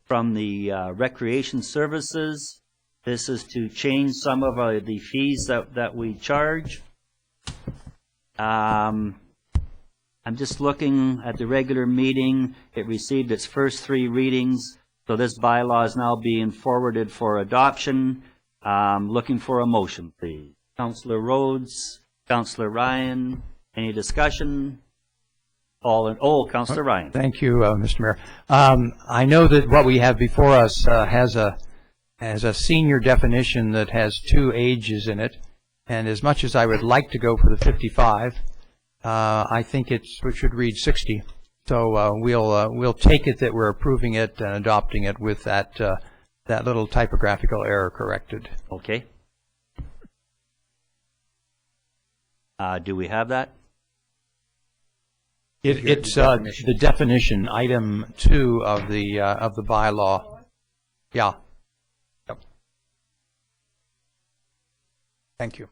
from the Recreation Services. This is to change some of the fees that we charge. I'm just looking at the regular meeting. It received its first 3 readings, so this bylaw is now being forwarded for adoption. Looking for a motion, please. Councillor Rhodes, Councillor Ryan, any discussion? Councillor Ryan. Thank you, Mr. Mayor. I know that what we have before us has a senior definition that has 2 ages in it, and as much as I would like to go for the 55, I think it should read 60. So we'll take it that we're approving it and adopting it with that little typographical error corrected. Okay. Do we have that? It's the definition, item 2 of the bylaw. Yeah. Yep. Thank you.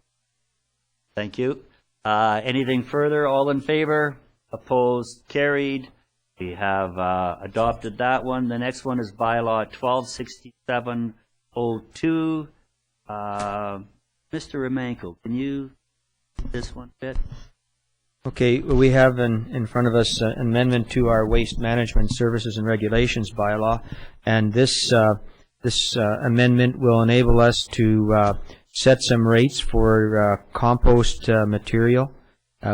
Thank you. Anything further? All in favor? Opposed? Carried. We have adopted that one. The next one is Bylaw 126702. Mr. Romanko, can you this one fit? Okay, we have in front of us an amendment to our Waste Management Services and Regulations bylaw, and this amendment will enable us to set some rates for compost material.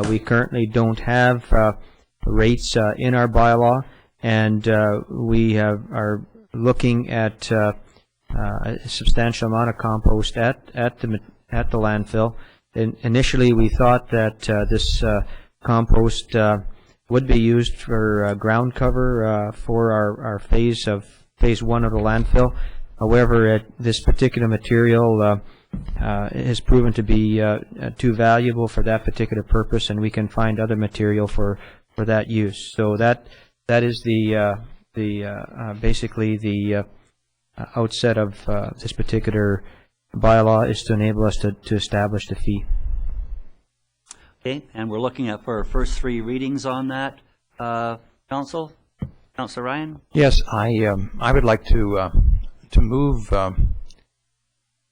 We currently don't have rates in our bylaw, and we are looking at a substantial amount of compost at the landfill. Initially, we thought that this compost would be used for ground cover for our phase 1 of the landfill. However, this particular material has proven to be too valuable for that particular purpose, and we can find other material for that use. So that is basically the outset of this particular bylaw, is to enable us to establish the fee. Okay, and we're looking at for our first 3 readings on that. Councillor Ryan? Yes, I would like to move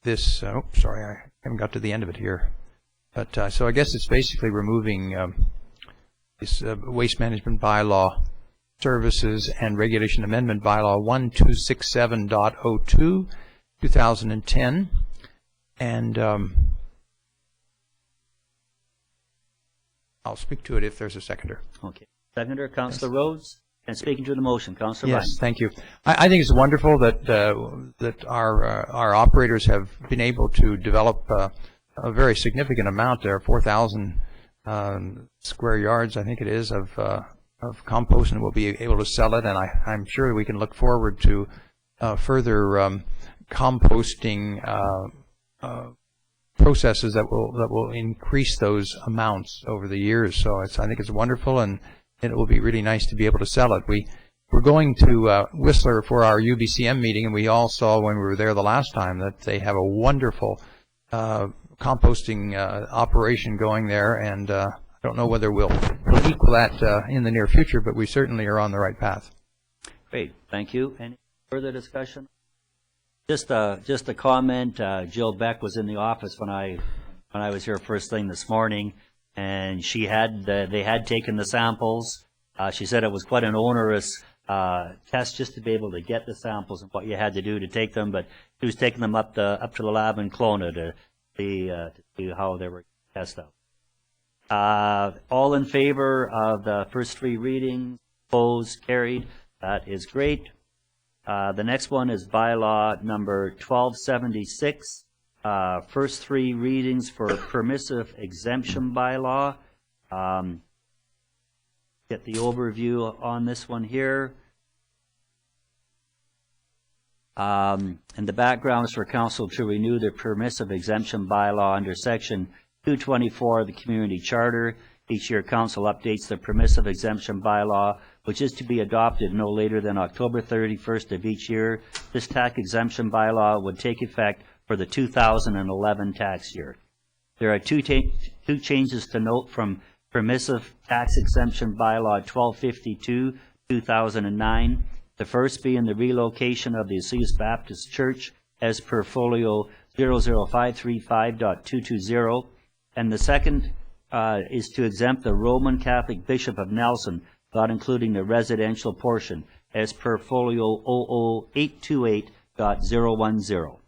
this. Oh, sorry, I haven't got to the end of it here. But so I guess it's basically removing this Waste Management Bylaw Services and Regulation Amendment Bylaw 1267.02, 2010, and I'll speak to it if there's a seconder. Okay. Seconder, Councillor Rhodes. And speaking to the motion, Councillor Ryan. Yes, thank you. I think it's wonderful that that our operators have been able to develop a very significant amount there, 4,000 square yards, I think it is, of compost, and we'll be able to sell it. And I'm sure we can look forward to further composting processes that will increase those amounts over the years. So I think it's wonderful, and it will be really nice to be able to sell it. We're going to Whistler for our UBCM meeting, and we all saw when we were there the last time that they have a wonderful composting operation going there, and I don't know whether we'll equal that in the near future, but we certainly are on the right path. Great, thank you. Any further discussion? Just a comment. Jill Beck was in the office when I was here first thing this morning, and they had taken the samples. She said it was quite an onerous test just to be able to get the samples and what you had to do to take them, but she was taking them up to the lab in Kelowna to see how they were tested out. All in favor of the first three readings? Opposed? Carried. That is great. The next one is bylaw number 1276. First three readings for permissive exemption bylaw. Get the overview on this one here. And the background is for council to renew the permissive exemption bylaw under section 224 of the community charter. Each year council updates the permissive exemption bylaw, which is to be adopted no later than October 31st of each year. This tax exemption bylaw would take effect for the 2011 tax year. There are two changes to note from permissive tax exemption bylaw 1252, 2009. The first being the relocation of the Osoyoos Baptist Church as per folio 00535.220, and the second is to exempt the Roman Catholic Bishop of Nelson, not including the residential portion, as per folio 00828.010.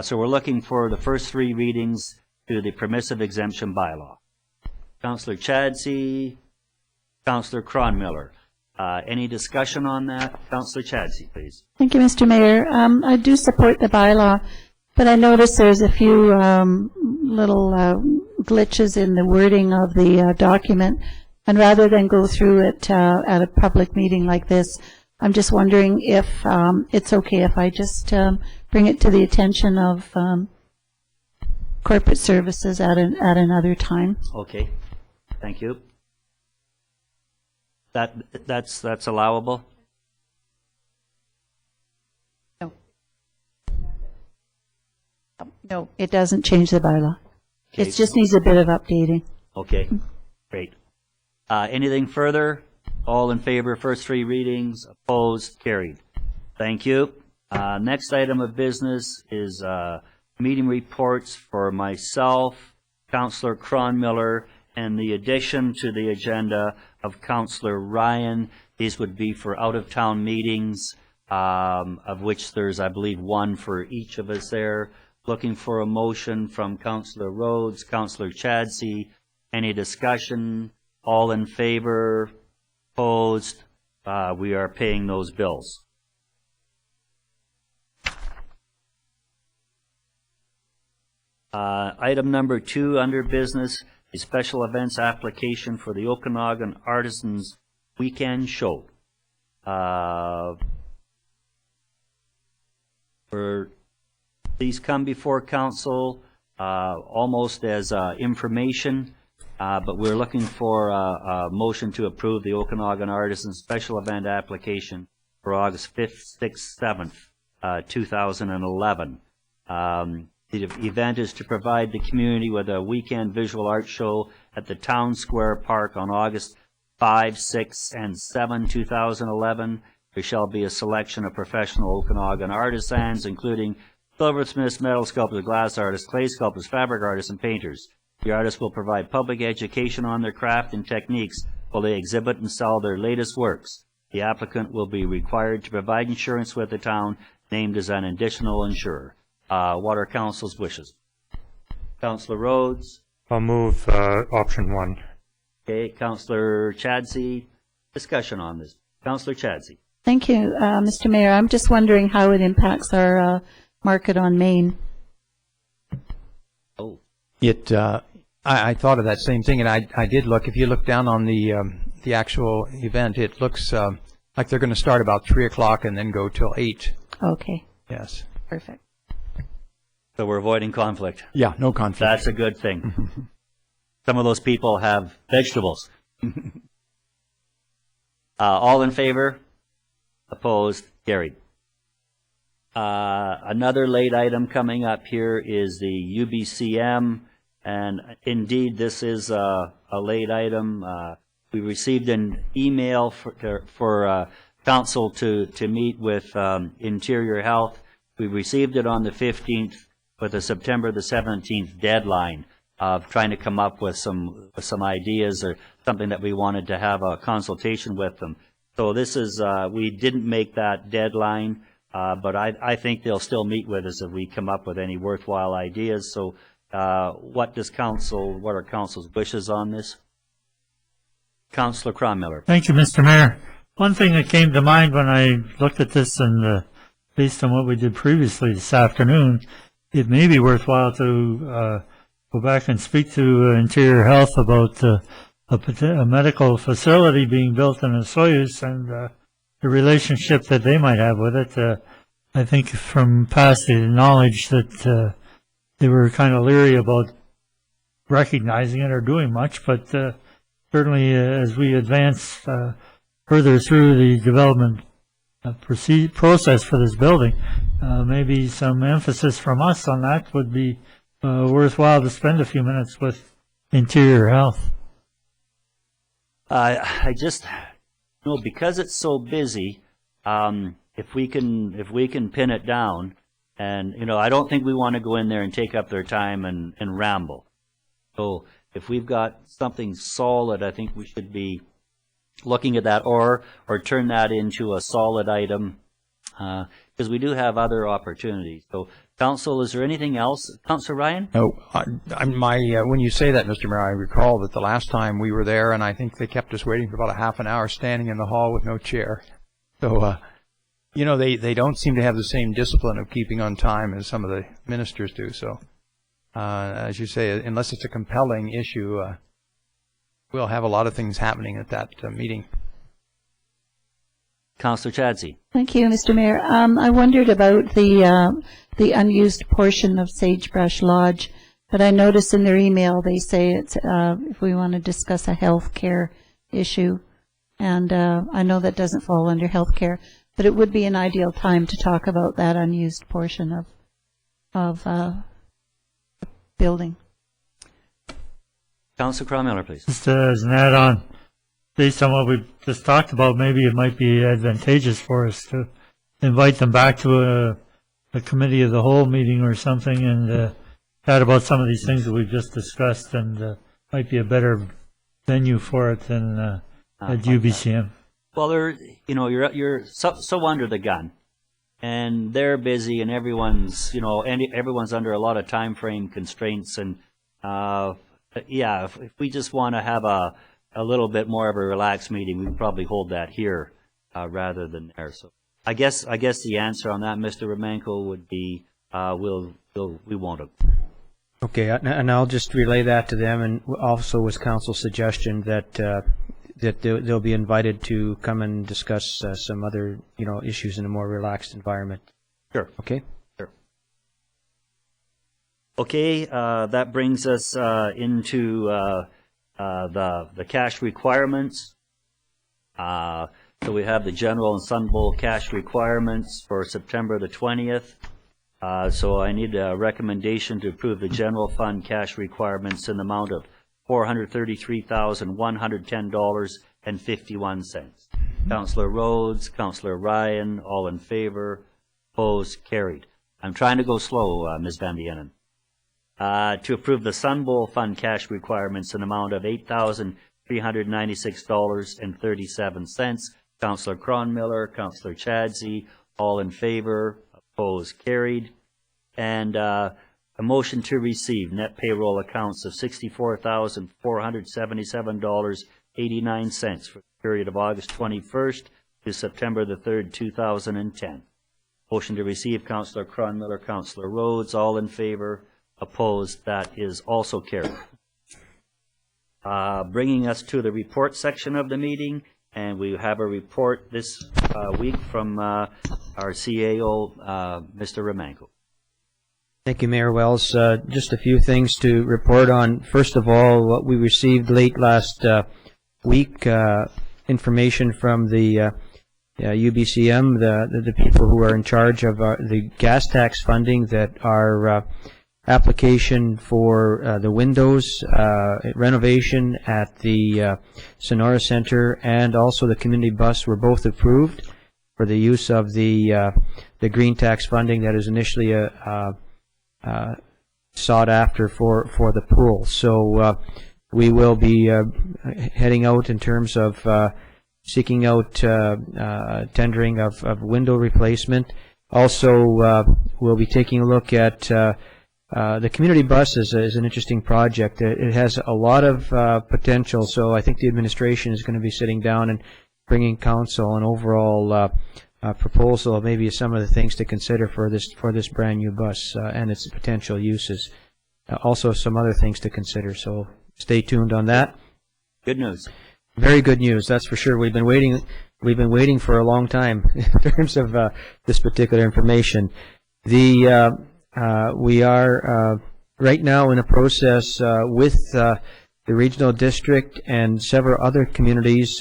So we're looking for the first three readings to the permissive exemption bylaw. Councillor Chadsey, Councillor Cronmiller. Any discussion on that? Councillor Chadsey, please. Thank you, Mr. Mayor. I do support the bylaw, but I notice there's a few little glitches in the wording of the document. And rather than go through it at a public meeting like this, I'm just wondering if it's okay if I just bring it to the attention of corporate services at another time. Okay, thank you. That's allowable? No, it doesn't change the bylaw. Okay. It just needs a bit of updating. Okay, great. Anything further? All in favor, first three readings. Opposed? Carried. Thank you. Next item of business is meeting reports for myself, Councillor Cronmiller, and the addition to the agenda of Councillor Ryan. These would be for out-of-town meetings, of which there's, I believe, one for each of us there. Looking for a motion from Councillor Rhodes, Councillor Chadsey. Any discussion? All in favor? Opposed? We are paying those bills. Item number 2 under business, a special events application for the Okanagan Artisans Weekend Show. These come before council almost as information, but we're looking for a motion to approve the Okanagan Artisans special event application for August 5th, 6th, 7th, 2011. The event is to provide the community with a weekend visual art show at the Town Square Park on August 5, 6, and 7, 2011. There shall be a selection of professional Okanagan artisans, including silversmiths, metal sculptors, glass artists, clay sculptors, fabric artists, and painters. The artists will provide public education on their craft and techniques while they exhibit and sell their latest works. The applicant will be required to provide insurance with the town, named as an additional insurer. What are council's wishes? Councillor Rhodes. I'll move option 1. Okay, Councillor Chadsey, discussion on this? Councillor Chadsey. Thank you, Mr. Mayor. I'm just wondering how it impacts our market on Main. Oh, I thought of that same thing, and I did look. If you look down on the actual event, it looks like they're going to start about 3 o'clock and then go till 8. Okay, Yes. perfect. so we're avoiding conflict. Yeah, no conflict. That's a good thing. Some of those people have vegetables. All in favor? Opposed? Carried. Another late item coming up here is the UBCM, and indeed this is a late item. We received an email for council to meet with Interior Health. We received it on the 15th with a September the 17th deadline of trying to come up with some ideas or something that we wanted to have a consultation with them. So this is, we didn't make that deadline, but I think they'll still meet with us if we come up with any worthwhile ideas. So what are council's wishes on this? Councillor Cronmiller. Thank you, Mr. Mayor. One thing that came to mind when I looked at this, and based on what we did previously this afternoon, it may be worthwhile to go back and speak to Interior Health about a medical facility being built in Osoyoos and the relationship that they might have with it. I think from past knowledge that they were kind of leery about recognizing it or doing much, but certainly as we advance further through the development process for this building, maybe some emphasis from us on that would be worthwhile to spend a few minutes with Interior Health. I just, because it's so busy, if we can pin it down, and I don't think we want to go in there and take up their time and ramble. So if we've got something solid, I think we should be looking at that, or turn that into a solid item, because we do have other opportunities. So, Council, is there anything else? Councillor Ryan? No, when you say that, Mr. Mayor, I recall that the last time we were there, and I think they kept us waiting for about a half an hour standing in the hall with no chair. So, they don't seem to have the same discipline of keeping on time as some of the ministers do. So, as you say, unless it's a compelling issue, we'll have a lot of things happening at that meeting. Councillor Chadsey. Thank you, Mr. Mayor. I wondered about the unused portion of Sagebrush Lodge, but I noticed in their email they say it's if we want to discuss a health care issue, and I know that doesn't fall under health care, but it would be an ideal time to talk about that unused portion of the building. Councillor Cronmiller, please. Just as an add-on, based on what we just talked about, maybe it might be advantageous for us to invite them back to a committee of the whole meeting or something and chat about some of these things that we've just discussed, and might be a better venue for it than at UBCM. Well, you're so under the gun, and they're busy, and everyone's under a lot of time frame constraints, and if we just want to have a little bit more of a relaxed meeting, we can probably hold that here rather than there. So I guess the answer on that, Mr. Romanko, would be we won't have. Okay, and I'll just relay that to them, and also with council's suggestion that they'll be invited to come and discuss some other issues in a more relaxed environment. Sure. Okay. Sure. Okay, that brings us into the cash requirements. So we have the general and Sun Bowl cash requirements for September the 20th. So I need a recommendation to approve the general fund cash requirements in the amount of $433,110.51. Councillor Rhodes, Councillor Ryan, all in favor, opposed, carried. I'm trying to go slow, Ms. Van Dienen. To approve the Sun Bowl Fund cash requirements in the amount of $8,396.37. Councillor Cronmiller, Councillor Chadsey, all in favor, opposed, carried. And a motion to receive net payroll accounts of $64,477.89 for the period of August 21st to September the 3rd, 2010. Motion to receive, Councillor Cronmiller, Councillor Rhodes, all in favor, opposed, that is also carried. Bringing us to the report section of the meeting, and we have a report this week from our CAO, Mr. Romanko. Thank you, Mayor Wells. Just a few things to report on. First of all, what we received late last week, information from the UBCM, the people who are in charge of the gas tax funding, that our application for the windows renovation at the Sonora Center and also the community bus were both approved for the use of the green tax funding that is initially sought after for the pool. So we will be heading out in terms of seeking out tendering of window replacement. Also, we'll be taking a look at the community bus is an interesting project. It has a lot of potential, so I think the administration is going to be sitting down and bringing council an overall proposal of maybe some of the things to consider for this brand new bus and its potential uses. Also, some other things to consider. So stay tuned on that. Good news. Very good news, that's for sure. We've been waiting for a long time in terms of this particular information. We are right now in a process with the regional district and several other communities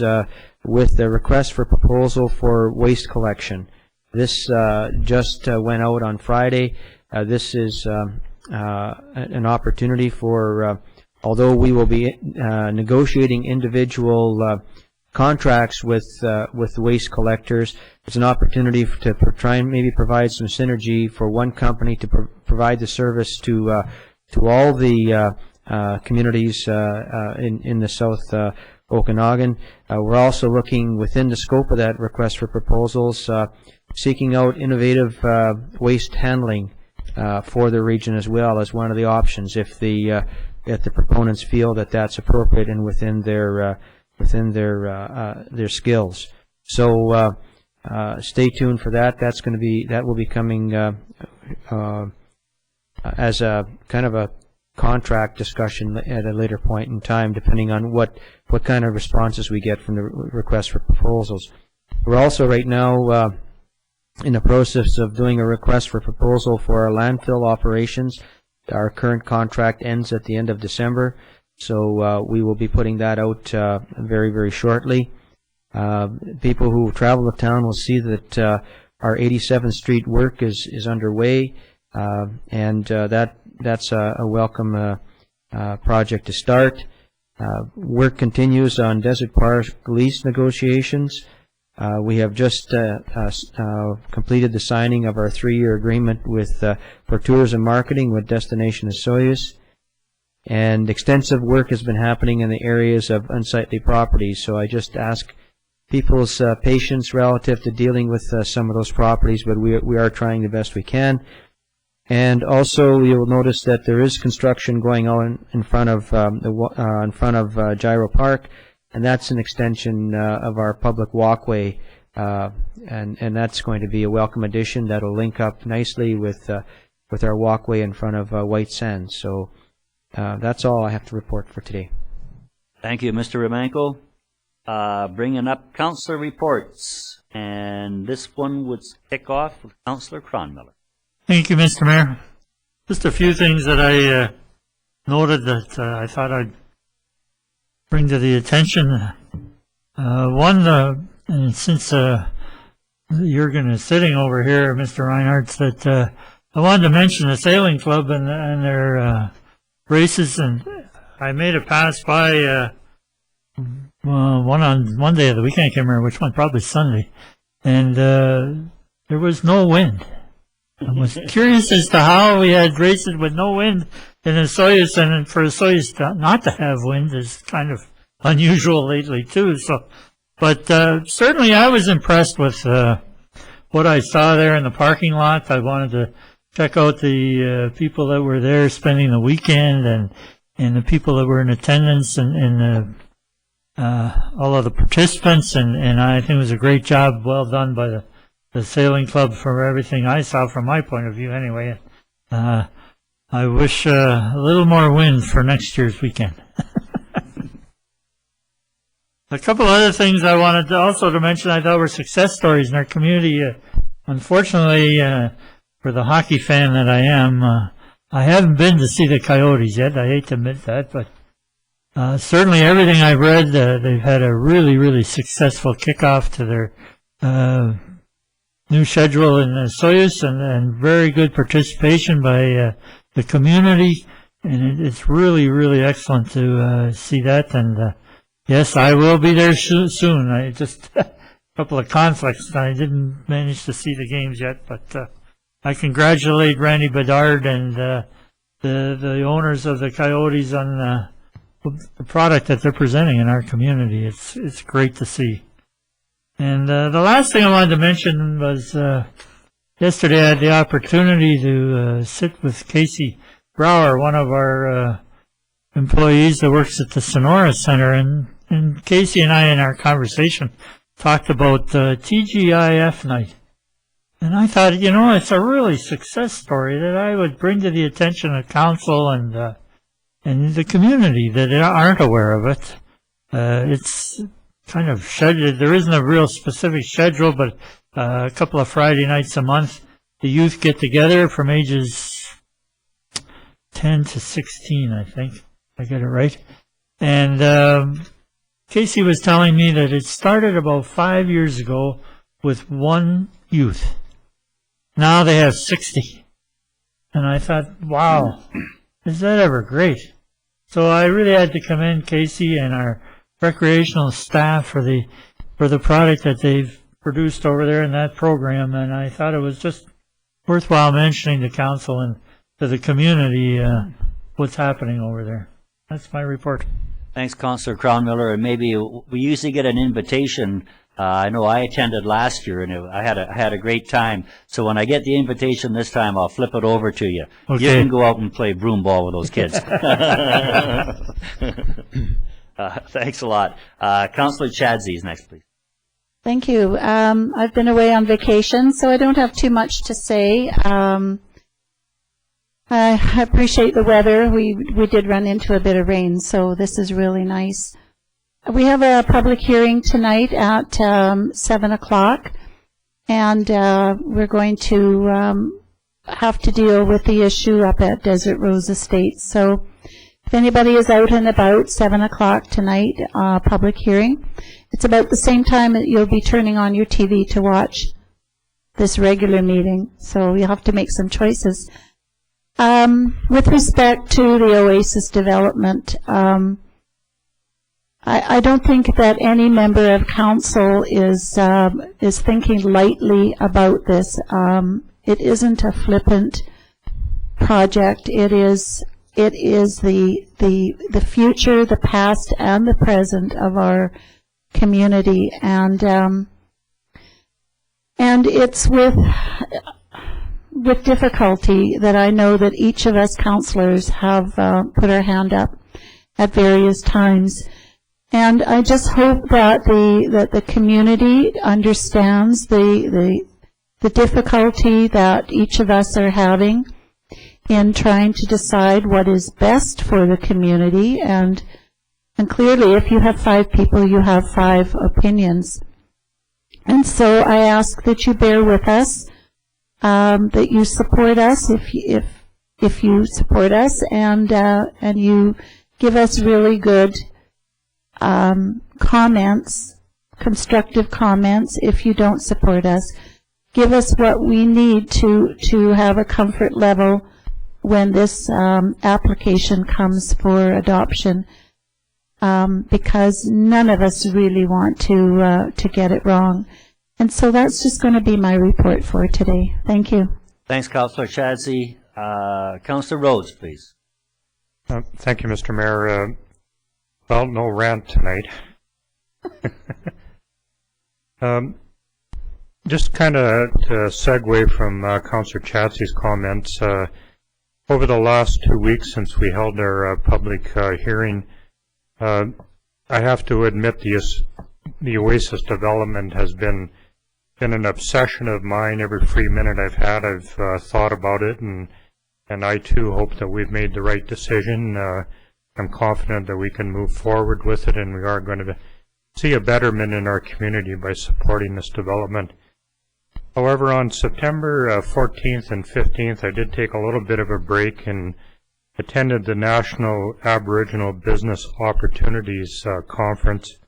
with the request for proposal for waste collection. This just went out on Friday. This is an opportunity for, although we will be negotiating individual contracts with waste collectors, it's an opportunity to try and maybe provide some synergy for one company to provide the service to all the communities in the South Okanagan. We're also looking within the scope of that request for proposals, seeking out innovative waste handling for the region as well as one of the options if the proponents feel that that's appropriate and within their skills. So stay tuned for that. That will be coming as a kind of a contract discussion at a later point in time, depending on what kind of responses we get from the request for proposals. We're also right now in the process of doing a request for proposal for our landfill operations. Our current contract ends at the end of December, so we will be putting that out very, very shortly. People who travel to town will see that our 87th Street work is underway, and that's a welcome project to start. Work continues on Desert Park lease negotiations. We have just completed the signing of our 3-year agreement for tourism marketing with Destination Osoyoos. And extensive work has been happening in the areas of unsightly properties. So I just ask people's patience relative to dealing with some of those properties, but we are trying the best we can. And also, you will notice that there is construction going on in front of Gyro Park, and that's an extension of our public walkway, and that's going to be a welcome addition that'll link up nicely with our walkway in front of White Sands. So that's all I have to report for today. Thank you, Mr. Romanko. Bringing up councillor reports, and this one would kick off with Councillor Cronmiller. Thank you, Mr. Mayor. Just a few things that I noted that I thought I'd bring to the attention. One, and since Jürgen is sitting over here, Mr. Reinhardt, that I wanted to mention the sailing club and their races, and I made a pass by one on one day of the weekend. I can't remember which one, probably Sunday, and there was no wind. I was curious as to how we had races with no wind in Osoyoos, and for Osoyoos not to have wind is kind of unusual lately too. So, but certainly I was impressed with what I saw there in the parking lot. I wanted to check out the people that were there spending the weekend and the people that were in attendance in all of the participants, and I think it was a great job, well done by the sailing club for everything I saw from my point of view anyway. I wish a little more wind for next year's weekend. A couple other things I wanted to also to mention I thought were success stories in our community. Unfortunately, for the hockey fan that I am, I haven't been to see the Coyotes yet. I hate to admit that, but certainly everything I've read, they've had a really, really successful kickoff to their new schedule in Osoyoos, and very good participation by the community, and it's really, really excellent to see that. And yes, I will be there soon. I just a couple of conflicts. I didn't manage to see the games yet, but I congratulate Randy Bedard and the owners of the Coyotes on the product that they're presenting in our community. It's great to see. And the last thing I wanted to mention was yesterday I had the opportunity to sit with Casey Brower, one of our employees that works at the Sonora Center, and Casey and I in our conversation talked about TGIF night. And I thought, you know, it's a really success story that I would bring to the attention of council and the community that aren't aware of it. It's kind of scheduled. There isn't a real specific schedule, but a couple of Friday nights a month, the youth get together from ages 10 to 16, I think. I get it right. And Casey was telling me that it started about 5 years ago with one youth. Now they have 60. And I thought, wow, is that ever great? So I really had to commend Casey and our recreational staff for the product that they've produced over there in that program, and I thought it was just worthwhile mentioning to council and to the community what's happening over there. That's my report. Thanks, Councillor Crownmiller. And maybe we usually get an invitation. I know I attended last year, and I had a great time. So when I get the invitation this time, I'll flip it over to you. Okay. You can go out and play broom ball with those kids. Thanks a lot. Councillor Chadsey is next, please. Thank you. I've been away on vacation, so I don't have too much to say. I appreciate the weather. We did run into a bit of rain, so this is really nice. We have a public hearing tonight at 7 o'clock, and we're going to have to deal with the issue up at Desert Rose Estates. So if anybody is out and about, 7 o'clock tonight, public hearing. It's about the same time that you'll be turning on your TV to watch this regular meeting, so you'll have to make some choices. With respect to the Oasis development, I don't think that any member of council is thinking lightly about this. It isn't a flippant project. It is the future, the past, and the present of our community, and it's with difficulty that I know that each of us councillors have put our hand up at various times. And I just hope that the community understands the difficulty that each of us are having in trying to decide what is best for the community. And clearly, if you have 5 people, you have 5 opinions. And so I ask that you bear with us, that you support us if you support us, and you give us really good comments, constructive comments. If you don't support us, give us what we need to have a comfort level when this application comes for adoption, because none of us really want to get it wrong. And so that's just going to be my report for today. Thank you. Thanks, Councillor Chadsey. Councillor Rhodes, please. Thank you, Mr. Mayor. Well, no rant tonight. Just kind of to segue from Councillor Chadsey's comments, over the last 2 weeks since we held our public hearing, I have to admit the Oasis development has been an obsession of mine. Every free minute I've had, I've thought about it, and I too hope that we've made the right decision. I'm confident that we can move forward with it, and we are going to see a betterment in our community by supporting this development. However, on September 14th and 15th, I did take a little bit of a break and attended the National Aboriginal Business Opportunities Conference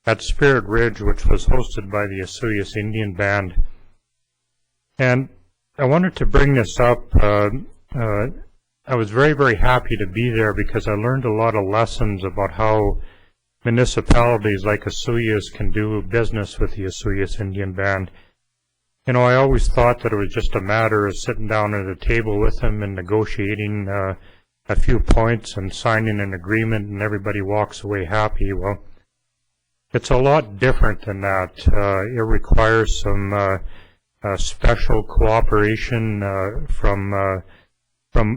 at Spirit Ridge, which was hosted by the Osoyoos Indian Band. And I wanted to bring this up. I was very, very happy to be there because I learned a lot of lessons about how municipalities like Osoyoos can do business with the Osoyoos Indian Band. You know, I always thought that it was just a matter of sitting down at a table with them and negotiating a few points and signing an agreement and everybody walks away happy. Well, it's a lot different than that. It requires some special cooperation from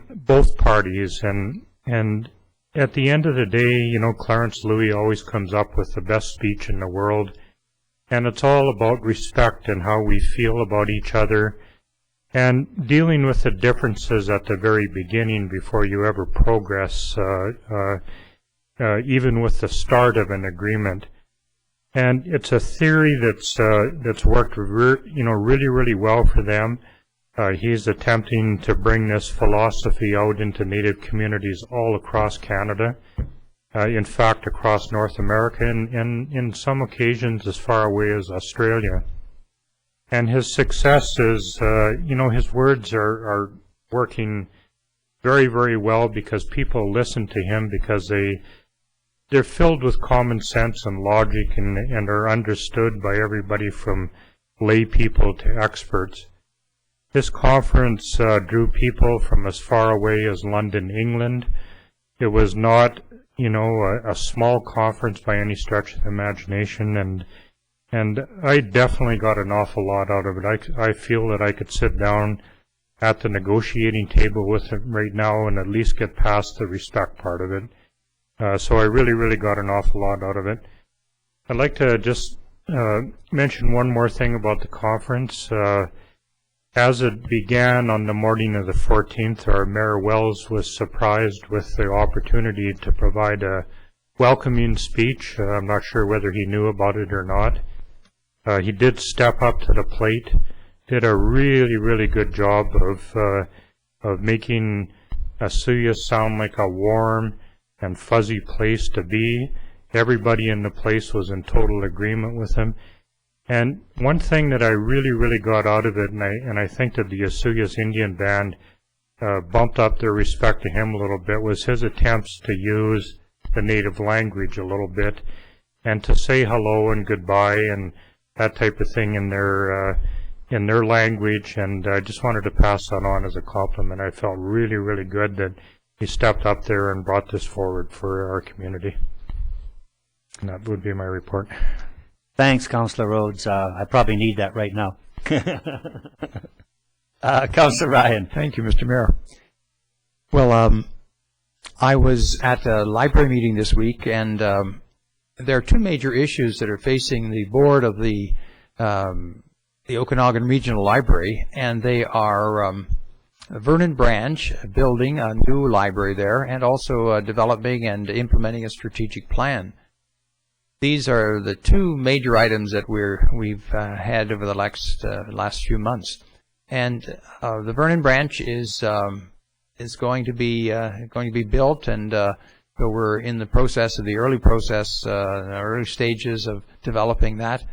both parties, and at the end of the day, you know, Clarence Louis always comes up with the best speech in the world, and it's all about respect and how we feel about each other, and dealing with the differences at the very beginning before you ever progress, even with the start of an agreement. And it's a theory that's worked really, really well for them. He's attempting to bring this philosophy out into Native communities all across Canada, in fact across North America, and in some occasions as far away as Australia. And his success is, his words are working very, very well because people listen to him because they're filled with common sense and logic and are understood by everybody from lay people to experts. This conference drew people from as far away as London, England. It was not, a small conference by any stretch of the imagination, and I definitely got an awful lot out of it. I feel that I could sit down at the negotiating table with him right now and at least get past the respect part of it. So I really, really got an awful lot out of it. I'd like to just mention one more thing about the conference. As it began on the morning of the 14th, our Mayor Wells was surprised with the opportunity to provide a welcoming speech. I'm not sure whether he knew about it or not. He did step up to the plate, did a really, really good job of making Osoyoos sound like a warm and fuzzy place to be. Everybody in the place was in total agreement with him. And one thing that I really, really got out of it, and I think that the Osoyoos Indian Band bumped up their respect to him a little bit, was his attempts to use the native language a little bit and to say hello and goodbye and that type of thing in their language. And I just wanted to pass that on as a compliment. I felt really, really good that he stepped up there and brought this forward for our community. And that would be my report. Thanks, Councillor Rhodes. I probably need that right now. Councillor Ryan. Thank you, Mr. Mayor. Well, I was at a library meeting this week, and there are two major issues that are facing the board of the Okanagan Regional Library, and they are Vernon Branch building a new library there, and also developing and implementing a strategic plan. These are the two major items that we've had over the last few months, and the Vernon Branch is going to be built, and so we're in the process of the early stages of developing that,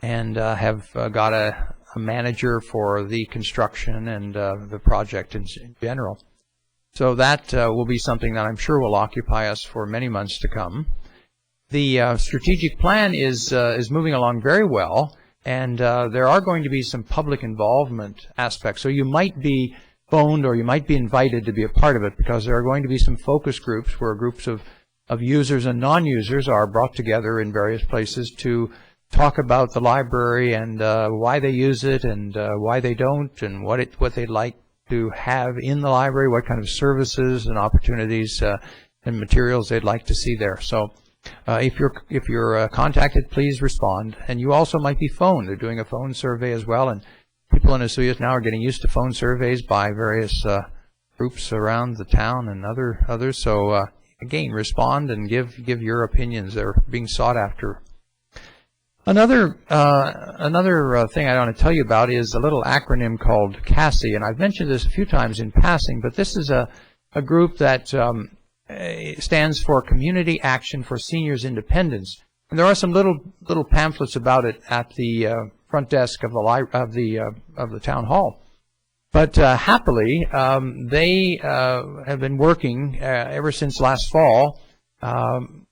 and have got a manager for the construction and the project in general. So that will be something that I'm sure will occupy us for many months to come. The strategic plan is moving along very well, and there are going to be some public involvement aspects. So you might be phoned or you might be invited to be a part of it, because there are going to be some focus groups where groups of users and non-users are brought together in various places to talk about the library and why they use it and why they don't, and what they'd like to have in the library, what kind of services and opportunities and materials they'd like to see there. So If you're contacted, please respond. And you also might be phoned. They're doing a phone survey as well, and people in Osoyoos now are getting used to phone surveys by various groups around the town and others. So again, respond and give your opinions. They're being sought after. Another thing I want to tell you about is a little acronym called CASI, and I've mentioned this a few times in passing, but this is a group that stands for Community Action for Seniors Independence. And there are some little pamphlets about it at the front desk of the town hall. But happily, they have been working ever since last fall,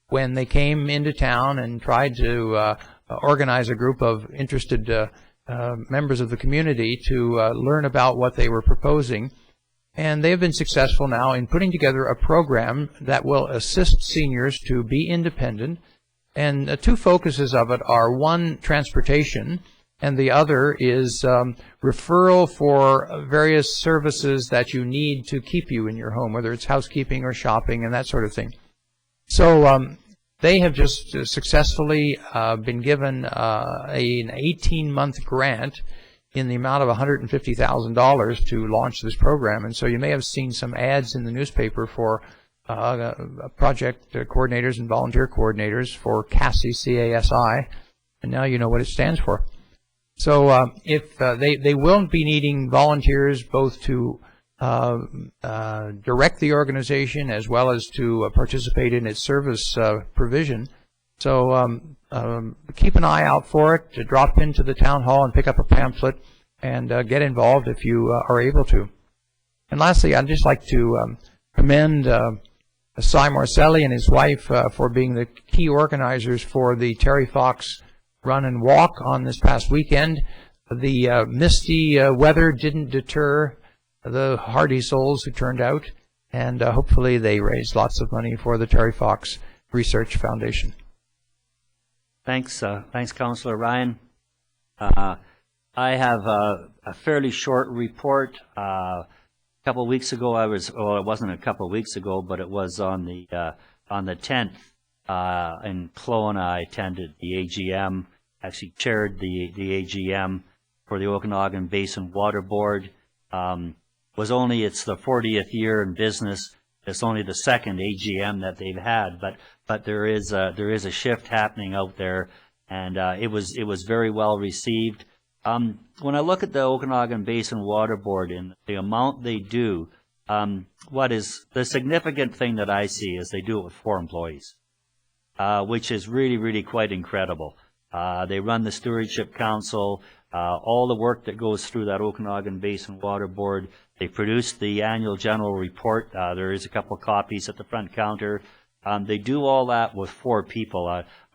when they came into town and tried to organize a group of interested members of the community to learn about what they were proposing. And they have been successful now in putting together a program that will assist seniors to be independent. And the two focuses of it are, one, transportation, and the other is referral for various services that you need to keep you in your home, whether it's housekeeping or shopping and that sort of thing. So they have just successfully been given an 18-month grant in the amount of $150,000 to launch this program. And so you may have seen some ads in the newspaper for project coordinators and volunteer coordinators for CASI, C-A-S-I, and now you know what it stands for. So if they will be needing volunteers both to direct the organization as well as to participate in its service provision. So keep an eye out for it, to drop into the town hall and pick up a pamphlet and get involved if you are able to. And lastly, I'd just like to commend Cy Morcelli and his wife for being the key organizers for the Terry Fox Run and Walk on this past weekend. The misty weather didn't deter the hardy souls who turned out, and hopefully they raised lots of money for the Terry Fox Research Foundation. Thanks, Councillor Ryan. I have a fairly short report. A couple of weeks ago, it wasn't a couple of weeks ago, but it was on the 10th in Kelowna. I attended the AGM, actually chaired the AGM for the Okanagan Basin Water Board. It's the 40th year in business. It's only the second AGM that they've had, but there is a shift happening out there, and it was very well received. When I look at the Okanagan Basin Water Board and the amount they do, what is the significant thing that I see is they do it with 4 employees, which is really, really quite incredible. They run the Stewardship Council, all the work that goes through that Okanagan Basin Water Board. They produce the annual general report. There is a couple of copies at the front counter. They do all that with 4 people.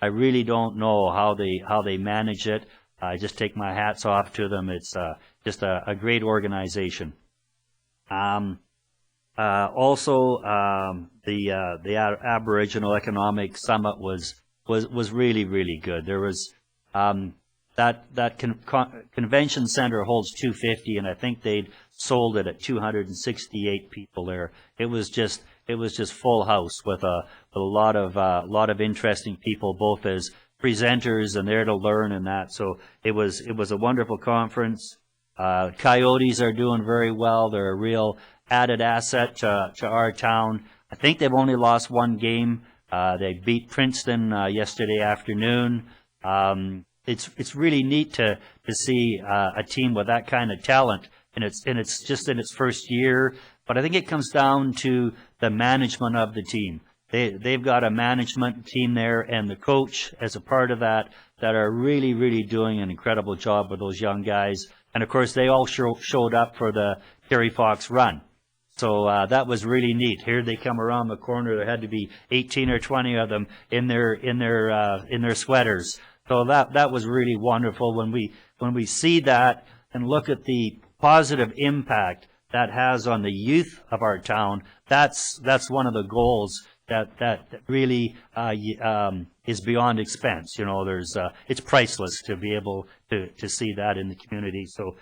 I really don't know how they manage it. I just take my hats off to them. It's just a great organization. Also, the Aboriginal Economic Summit was really, really good. There was that convention center holds 250, and I think they'd sold it at 268 people there. It was just full house with a lot of interesting people, both as presenters and there to learn and that. So it was a wonderful conference. Coyotes are doing very well. They're a real added asset to our town. I think they've only lost 1 game. They beat Princeton yesterday afternoon. It's really neat to see a team with that kind of talent, and it's just in its first year. But I think it comes down to the management of the team. They've got a management team there, and the coach as a part of that are really, really doing an incredible job with those young guys. And of course, they all showed up for the Terry Fox Run. So that was really neat. Here they come around the corner. There had to be 18 or 20 of them in their sweaters. So that was really wonderful when we see that and look at the positive impact that has on the youth of our town. That's one of the goals that really is beyond expense. You know, it's priceless to be able to see that in the community. So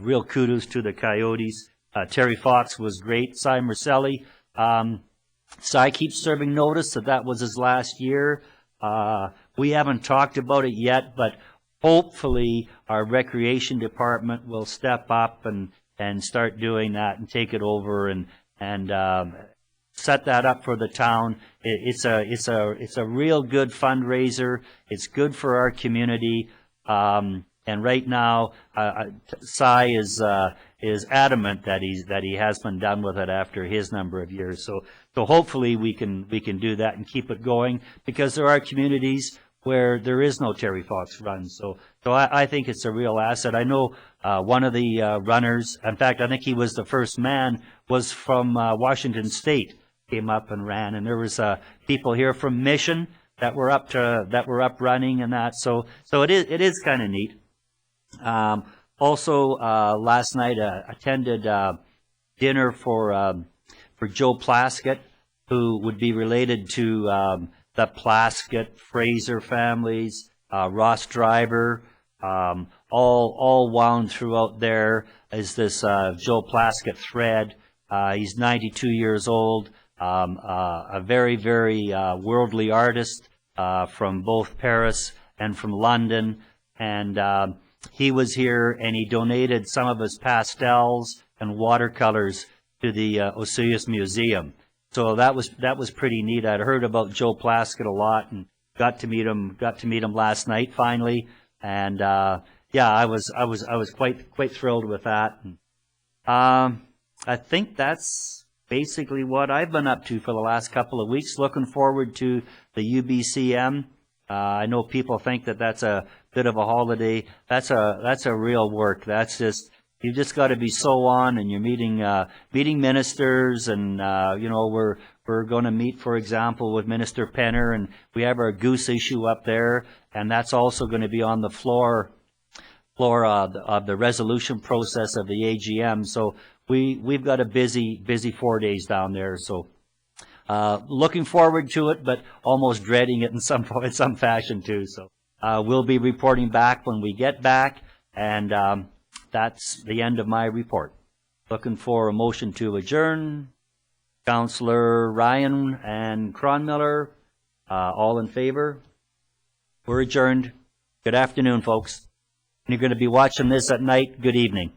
real kudos to the Coyotes. Terry Fox was great. Cy Morcelli, Cy keeps serving notice that was his last year. We haven't talked about it yet, but hopefully our recreation department will step up and start doing that and take it over and set that up for the town. It's a real good fundraiser. It's good for our community. And right now, Cy is adamant that he has been done with it after his number of years. So hopefully we can do that and keep it going, because there are communities where there is no Terry Fox run. So I think it's a real asset. I know one of the runners, in fact, I think he was the first man, was from Washington State, came up and ran, and there was people here from Mission that were up running and that. So it is kind of neat. Also, last night attended dinner for Joe Plaskett, who would be related to the Plaskett, Fraser families, Ross Driver, all wound throughout there is this Joe Plaskett thread. He's 92 years old, a very, very worldly artist from both Paris and from London, and he was here and he donated some of his pastels and watercolors to the Osoyoos Museum. So that was pretty neat. I'd heard about Joe Plaskett a lot and got to meet him last night finally. And yeah, I was quite thrilled with that. And, I think that's basically what I've been up to for the last couple of weeks. Looking forward to the UBCM. I know people think that that's a bit of a holiday. That's a real work. That's just, you just got to be so on, and you're meeting ministers, and we're going to meet, for example, with Minister Penner, and we have our goose issue up there, and that's also going to be on the floor of the resolution process of the AGM. So we've got a busy 4 days down there. So looking forward to it, but almost dreading it in some fashion too. So we'll be reporting back when we get back, and that's the end of my report. Looking for a motion to adjourn. Councillor Ryan and Cronmiller, all in favor? We're adjourned. Good afternoon, folks. And you're going to be watching this at night. Good evening.